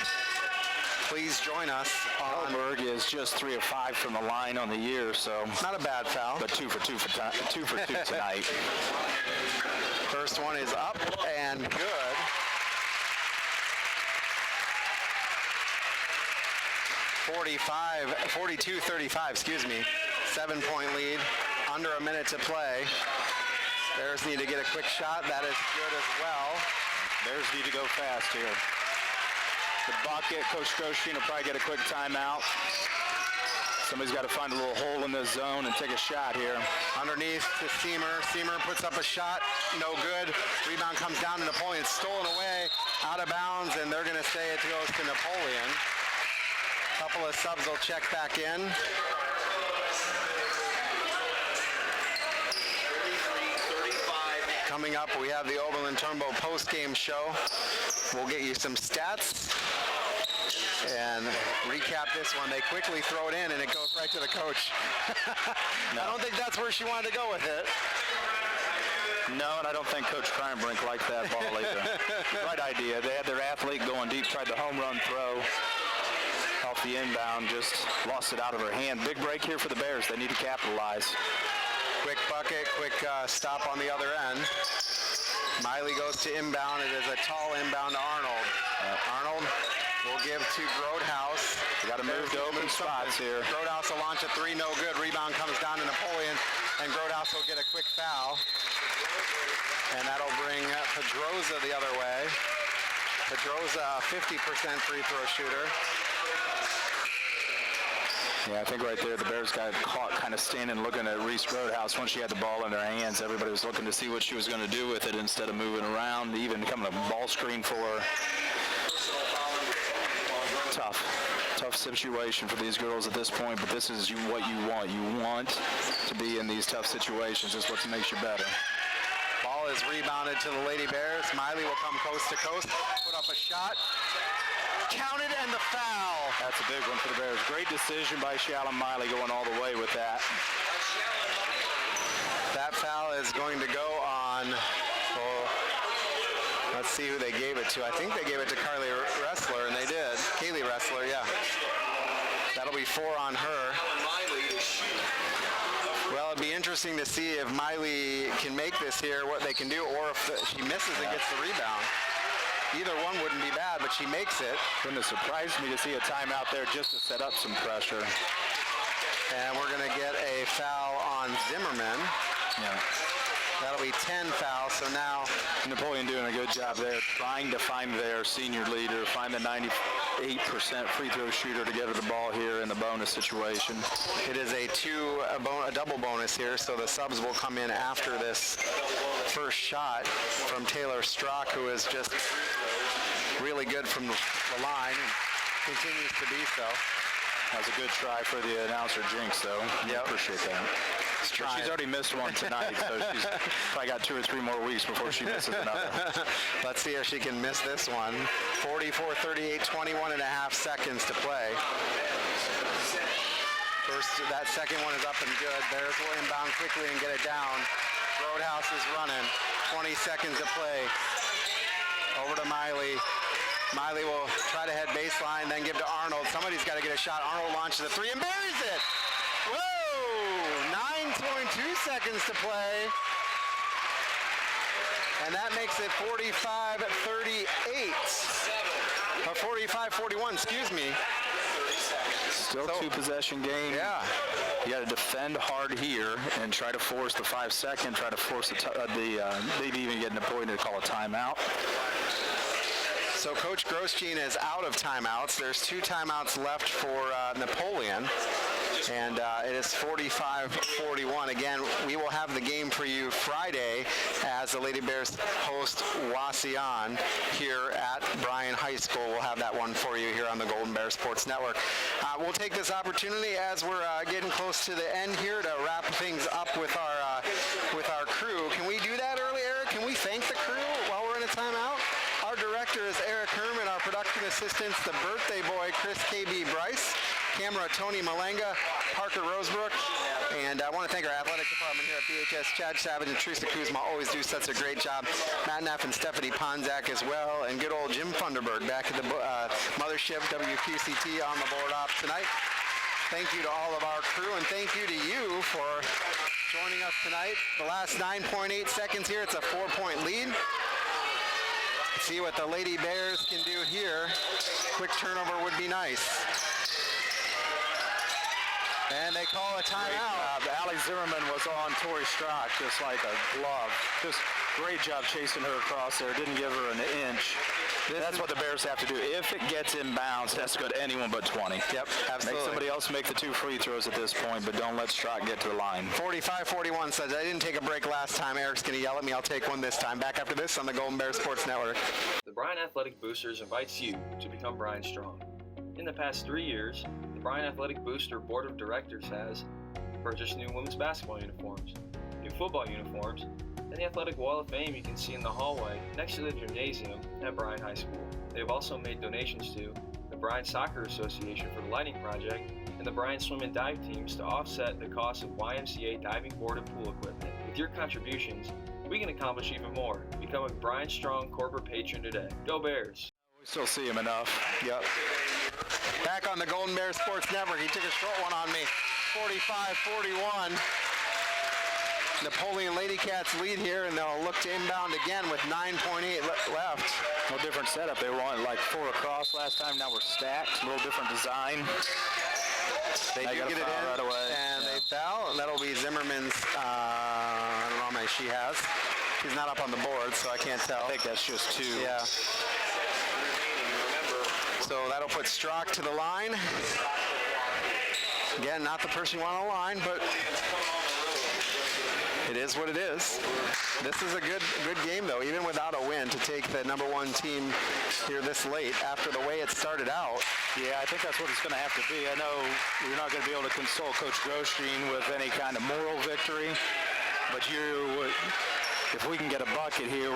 [SPEAKER 1] Please join us.
[SPEAKER 2] Hellberg is just 3 of 5 from the line on the year, so
[SPEAKER 1] not a bad foul.
[SPEAKER 2] But 2 for 2 tonight.
[SPEAKER 1] First one is up and good. 42-35, excuse me. 7-point lead, under a minute to play. Bears need to get a quick shot. That is good as well.
[SPEAKER 2] Bears need to go fast here. The bucket, Coach Grosjean will probably get a quick timeout. Somebody's got to find a little hole in this zone and take a shot here.
[SPEAKER 1] Underneath to Seamer. Seamer puts up a shot, no good. Rebound comes down to Napoleon, stolen away, out of bounds, and they're going to say it goes to Napoleon. A couple of subs will check back in. Coming up, we have the Oberlin Turnbow post-game show. We'll get you some stats and recap this one. They quickly throw it in, and it goes right to the coach. I don't think that's where she wanted to go with it.
[SPEAKER 2] No, and I don't think Coach Kreinbrink liked that ball either. Right idea. They had their athlete going deep, tried the home run throw. Off the inbound, just lost it out of her hand. Big break here for the Bears. They need to capitalize.
[SPEAKER 1] Quick bucket, quick stop on the other end. Miley goes to inbound. It is a tall inbound to Arnold. Arnold will give to Grodhouse.
[SPEAKER 2] We got to move to open spots here.
[SPEAKER 1] Grodhouse will launch a 3, no good. Rebound comes down to Napoleon, and Grodhouse will get a quick foul. And that'll bring Pedroza the other way. Pedroza, 50% free throw shooter.
[SPEAKER 2] Yeah, I think right there the Bears got caught kind of standing looking at Reese Roadhouse once she had the ball in their hands. Everybody was looking to see what she was going to do with it instead of moving around, even coming a ball screen for her. Tough situation for these girls at this point, but this is what you want. You want to be in these tough situations. It's what makes you better.
[SPEAKER 1] Ball is rebounded to the Lady Bears. Miley will come coast to coast, put up a shot. Counted, and the foul.
[SPEAKER 2] That's a big one for the Bears. Great decision by Shalom Miley going all the way with that.
[SPEAKER 1] That foul is going to go on, let's see who they gave it to. I think they gave it to Carly Wrestler, and they did. Kaylee Wrestler, yeah. That'll be 4 on her. Well, it'd be interesting to see if Miley can make this here, what they can do, or if she misses and gets the rebound. Either one wouldn't be bad, but she makes it.
[SPEAKER 2] Wouldn't have surprised me to see a timeout there just to set up some pressure.
[SPEAKER 1] And we're going to get a foul on Zimmerman.
[SPEAKER 2] Yeah.
[SPEAKER 1] That'll be 10 fouls, so now
[SPEAKER 2] Napoleon doing a good job there, trying to find their senior leader, find the 98% free throw shooter to get her the ball here in the bonus situation.
[SPEAKER 1] It is a double bonus here, so the subs will come in after this first shot from Taylor Strock, who is just really good from the line and continues to be so.
[SPEAKER 2] That was a good try for the announcer Jinx, though. Yeah, appreciate that. She's already missed one tonight, so she's probably got 2 or 3 more weeks before she misses another.
[SPEAKER 1] Let's see if she can miss this one. 44-38, 21 and a half seconds to play. First, that second one is up and good. Bears will inbound quickly and get it down. Roadhouse is running. 20 seconds to play. Over to Miley. Miley will try to head baseline, then give to Arnold. Somebody's got to get a shot. Arnold launches a 3 and buries it. Whoa! 9.2 seconds to play. And that makes it 45-38. Or 45-41, excuse me.
[SPEAKER 2] Still 2-possession game.
[SPEAKER 1] Yeah.
[SPEAKER 2] You got to defend hard here and try to force the 5-second, try to force maybe even get Napoleon to call a timeout.
[SPEAKER 1] So Coach Grosjean is out of timeouts. There's 2 timeouts left for Napoleon. And it is 45-41. Again, we will have the game for you Friday as the Lady Bears host Wauseon here at Bryan High School. We'll have that one for you here on the Golden Bear Sports Network. We'll take this opportunity as we're getting close to the end here to wrap things up with our crew. Can we do that early, Eric? Can we thank the crew while we're in a timeout? Our director is Eric Herman. Our production assistants, the birthday boy, Chris K.B. Bryce. Camera, Tony Malenga, Parker Rosebrook. And I want to thank our athletic department here at BHS. Chad Savage and Teresa Kuzma always do such a great job. Matt Neff and Stephanie Ponzak as well. And good old Jim Funderburg back at the mothership, WQCT, on the board ops tonight. Thank you to all of our crew, and thank you to you for joining us tonight. The last 9.8 seconds here, it's a 4-point lead. Let's see what the Lady Bears can do here. Quick turnover would be nice. And they call a timeout.
[SPEAKER 2] Allie Zimmerman was on Tori Strock just like a glove. Just great job chasing her across there. Didn't give her an inch. That's what the Bears have to do. If it gets inbounds, that's good anyone but 20.
[SPEAKER 1] Yep, absolutely.
[SPEAKER 2] Make somebody else make the 2 free throws at this point, but don't let Strock get to the line.
[SPEAKER 1] 45-41 says, I didn't take a break last time. Eric's going to yell at me. I'll take one this time. Back after this on the Golden Bear Sports Network.
[SPEAKER 13] The Bryan Athletic Boosters invites you to become Bryan Strong. In the past 3 years, the Bryan Athletic Booster Board of Directors has purchased new women's basketball uniforms, new football uniforms, and the athletic wall of fame you can see in the hallway next to the gymnasium at Bryan High School. They have also made donations to the Bryan Soccer Association for the Lighting Project and the Bryan Swim and Dive teams to offset the cost of YMCA diving board and pool equipment. With your contributions, we can accomplish even more. Become a Bryan Strong corporate patron today. Go Bears!
[SPEAKER 2] We still see him enough.
[SPEAKER 1] Yep. Back on the Golden Bear Sports Network. He took a short one on me. 45-41. Napoleon Lady Cats lead here, and they'll look to inbound again with 9.8 left.
[SPEAKER 2] No different setup. They were on like 4 across last time. Now we're stacked. A little different design.
[SPEAKER 1] They do get it in,
[SPEAKER 2] right away.
[SPEAKER 1] And they foul, and that'll be Zimmerman's, I don't know how many she has. She's not up on the board, so I can't tell.
[SPEAKER 2] I think that's just 2.
[SPEAKER 1] Yeah. So that'll put Strock to the line. Again, not the person you want on the line, but it is what it is. This is a good game, though, even without a win, to take the number 1 team here this late after the way it started out.
[SPEAKER 2] Yeah, I think that's what it's going to have to be. I know you're not going to be able to console Coach Grosjean with any kind of moral victory, but if we can get a bucket here,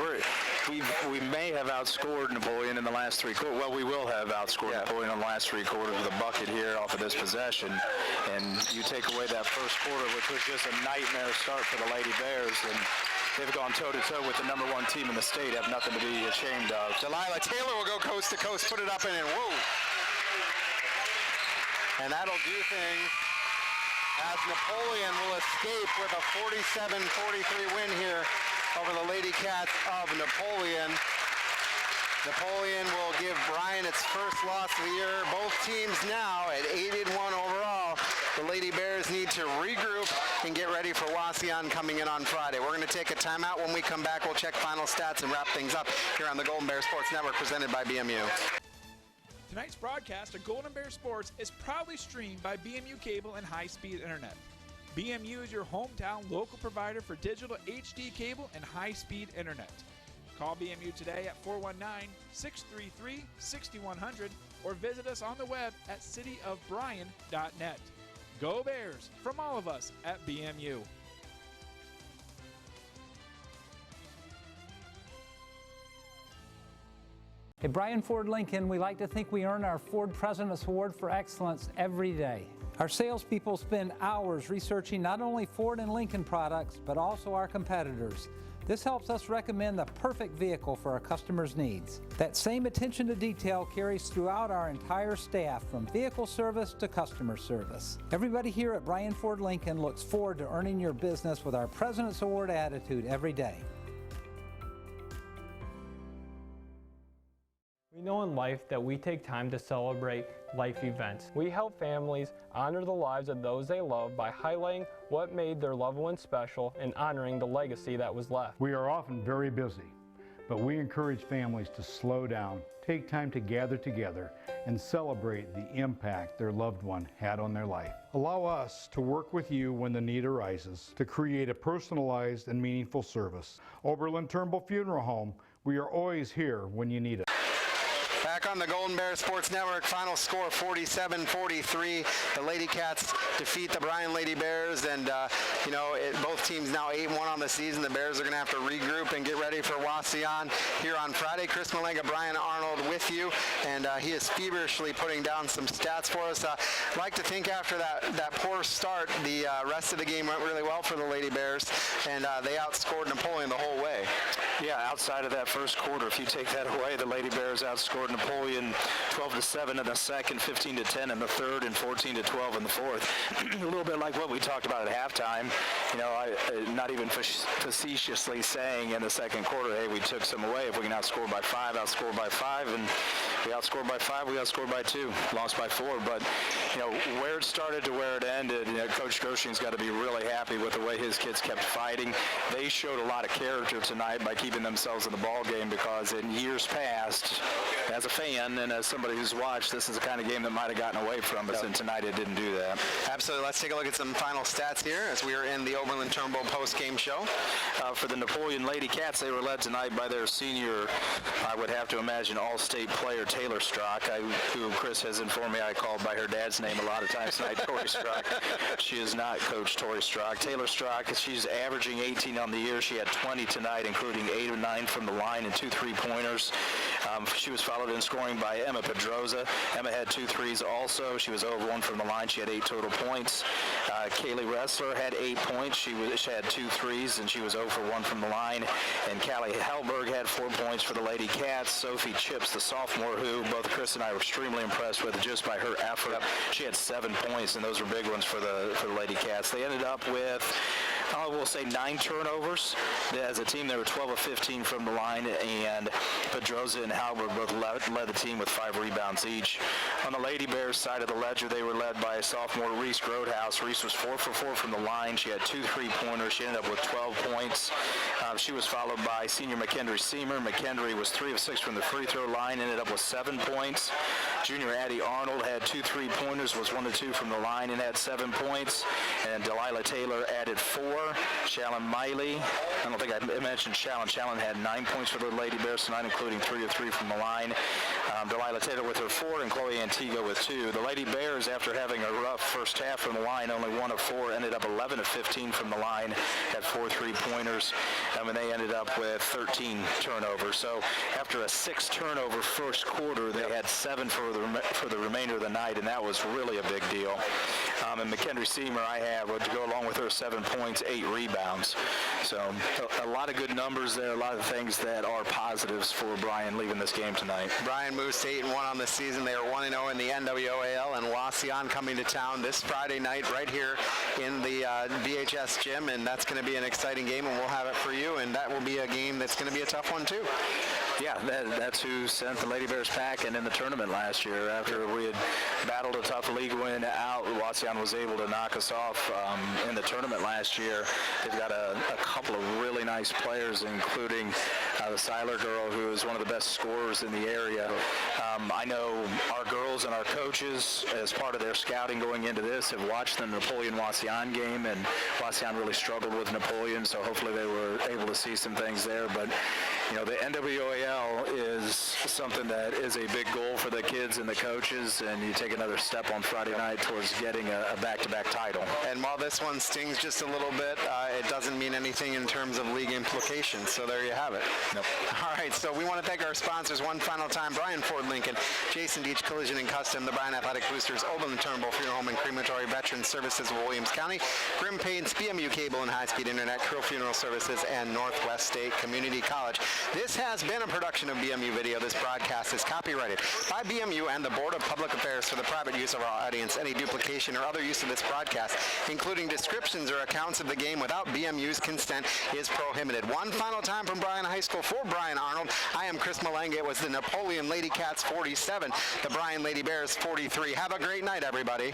[SPEAKER 2] we may have outscored Napoleon in the last 3 quarters. Well, we will have outscored Napoleon in the last 3 quarters with a bucket here off of this possession. And you take away that first quarter, which was just a nightmare start for the Lady Bears. And they've gone toe-to-toe with the number 1 team in the state, have nothing to be ashamed of.
[SPEAKER 1] Delilah Taylor will go coast to coast, put it up and in. Whoa. And that'll do things as Napoleon will escape with a 47-43 win here over the Lady Cats of Napoleon. Napoleon will give Bryan its first loss of the year. Both teams now at 8-1 overall. The Lady Bears need to regroup and get ready for Wauseon coming in on Friday. We're going to take a timeout. When we come back, we'll check final stats and wrap things up here on the Golden Bear Sports Network presented by BMU.
[SPEAKER 16] Tonight's broadcast of Golden Bear Sports is proudly streamed by BMU Cable and High-Speed Internet. BMU is your hometown local provider for digital HD cable and high-speed internet. Call BMU today at 419-633-6100 or visit us on the web at cityofbryan.net. Go Bears from all of us at BMU.
[SPEAKER 8] At Bryan Ford Lincoln, we like to think we earn our Ford President's Award for Excellence every day. Our salespeople spend hours researching not only Ford and Lincoln products, but also our competitors. This helps us recommend the perfect vehicle for our customers' needs. That same attention to detail carries throughout our entire staff, from vehicle service to customer service. Everybody here at Bryan Ford Lincoln looks forward to earning your business with our President's Award attitude every day.
[SPEAKER 14] We know in life that we take time to celebrate life events. We help families honor the lives of those they love by highlighting what made their loved ones special and honoring the legacy that was left.
[SPEAKER 15] We are often very busy, but we encourage families to slow down, take time to gather together, and celebrate the impact their loved one had on their life. Allow us to work with you when the need arises to create a personalized and meaningful service. Oberlin Turnbull Funeral Home, we are always here when you need us.
[SPEAKER 1] Back on the Golden Bear Sports Network, final score 47-43. The Lady Cats defeat the Bryan Lady Bears, and both teams now 8-1 on the season. The Bears are going to have to regroup and get ready for Wauseon here on Friday. Chris Malenga, Brian Arnold with you, and he is feverishly putting down some stats for us. I'd like to think after that poor start, the rest of the game went really well for the Lady Bears, and they outscored Napoleon the whole way.
[SPEAKER 2] Yeah, outside of that first quarter, if you take that away, the Lady Bears outscored Napoleon 12-7 in the second, 15-10 in the third, and 14-12 in the fourth. A little bit like what we talked about at halftime. I not even facetiously saying in the second quarter, hey, we took some away. If we can outscore by 5, outscore by 5, and we outscored by 5, we outscored by 2, lost by 4. But where it started to where it ended, Coach Groshing's got to be really happy with the way his kids kept fighting. They showed a lot of character tonight by keeping themselves in the ball game, because in years past, as a fan and as somebody who's watched, this is the kind of game that might have gotten away from us, and tonight it didn't do that.
[SPEAKER 1] Absolutely. Let's take a look at some final stats here as we are in the Oberlin Turnbull post-game show.
[SPEAKER 2] For the Napoleon Lady Cats, they were led tonight by their senior, I would have to imagine, all-state player Taylor Strock, who Chris has informed me I called by her dad's name a lot of times tonight, Tori Strock. She is not Coach Tori Strock. Taylor Strock, she's averaging 18 on the year. She had 20 tonight, including 8 or 9 from the line and 2 3-pointers. She was followed in scoring by Emma Pedroza. Emma had 2 threes also. She was over 1 from the line. She had 8 total points. Kaylee Ressler had 8 points. She had 2 threes, and she was 0 for 1 from the line. And Callie Hellberg had 4 points for the Lady Cats. Sophie Chips, the sophomore, who both Chris and I were extremely impressed with just by her effort. She had 7 points, and those were big ones for the Lady Cats. They ended up with, we'll say, 9 turnovers. As a team, they were 12 of 15 from the line, and Pedroza and Hellberg both led the team with 5 rebounds each. On the Lady Bears side of the ledger, they were led by sophomore Reese Grodehouse. Reese was 4 for 4 from the line. She had 2 3-pointers. She ended up with 12 points. She was followed by senior McKendry Seamer. McKendry was 3 of 6 from the free throw line, ended up with 7 points. Junior Addie Arnold had 2 3-pointers, was 1 of 2 from the line, and had 7 points. And Delilah Taylor added 4. Shallon Miley, I don't think I mentioned Shallon. Shallon had 9 points for the Lady Bears tonight, including 3 of 3 from the line. Delilah Taylor with her 4, and Chloe Antigua with 2. The Lady Bears, after having a rough first half from the line, only 1 of 4, ended up 11 of 15 from the line, had 4 3-pointers, and they ended up with 13 turnovers. So after a 6 turnover first quarter, they had 7 for the remainder of the night, and that was really a big deal. And McKendry Seymour I have to go along with her 7 points, 8 rebounds. So a lot of good numbers there, a lot of things that are positives for Bryan leaving this game tonight.
[SPEAKER 1] Bryan moves to 8-1 on the season. They are 1-0 in the NWOAL, and Wauseon coming to town this Friday night right here in the BHS gym, and that's going to be an exciting game, and we'll have it for you, and that will be a game that's going to be a tough one too.
[SPEAKER 2] Yeah, that's who sent the Lady Bears packing in the tournament last year. After we had battled a tough league win out, Wauseon was able to knock us off in the tournament last year. They've got a couple of really nice players, including the Seiler girl, who is one of the best scorers in the area. I know our girls and our coaches, as part of their scouting going into this, have watched the Napoleon-Wauseon game, and Wauseon really struggled with Napoleon, so hopefully they were able to see some things there. But, you know, the NWOAL is something that is a big goal for the kids and the coaches, and you take another step on Friday night towards getting a back-to-back title.
[SPEAKER 1] And while this one stings just a little bit, it doesn't mean anything in terms of league implications, so there you have it.
[SPEAKER 2] Nope.
[SPEAKER 1] All right, so we want to thank our sponsors one final time: Bryan Ford Lincoln, Jason Deach Collision and Custom, the Bryan Athletic Boosters, Oberlin Turnbull Funeral Home and Crematory, Veterans Services of Williams County, Grim Paints, BMU Cable and High-Speed Internet, Krill Funeral Services, and Northwest State Community College. This has been a production of BMU Video. This broadcast is copyrighted by BMU and the Board of Public Affairs for the private use of our audience. Any duplication or other use of this broadcast, including descriptions or accounts of the game without BMU's consent, is prohibited. One final time from Bryan High School for Brian Arnold, I am Chris Malanga. It was the Napoleon Lady Cats 47, the Bryan Lady Bears 43. Have a great night, everybody.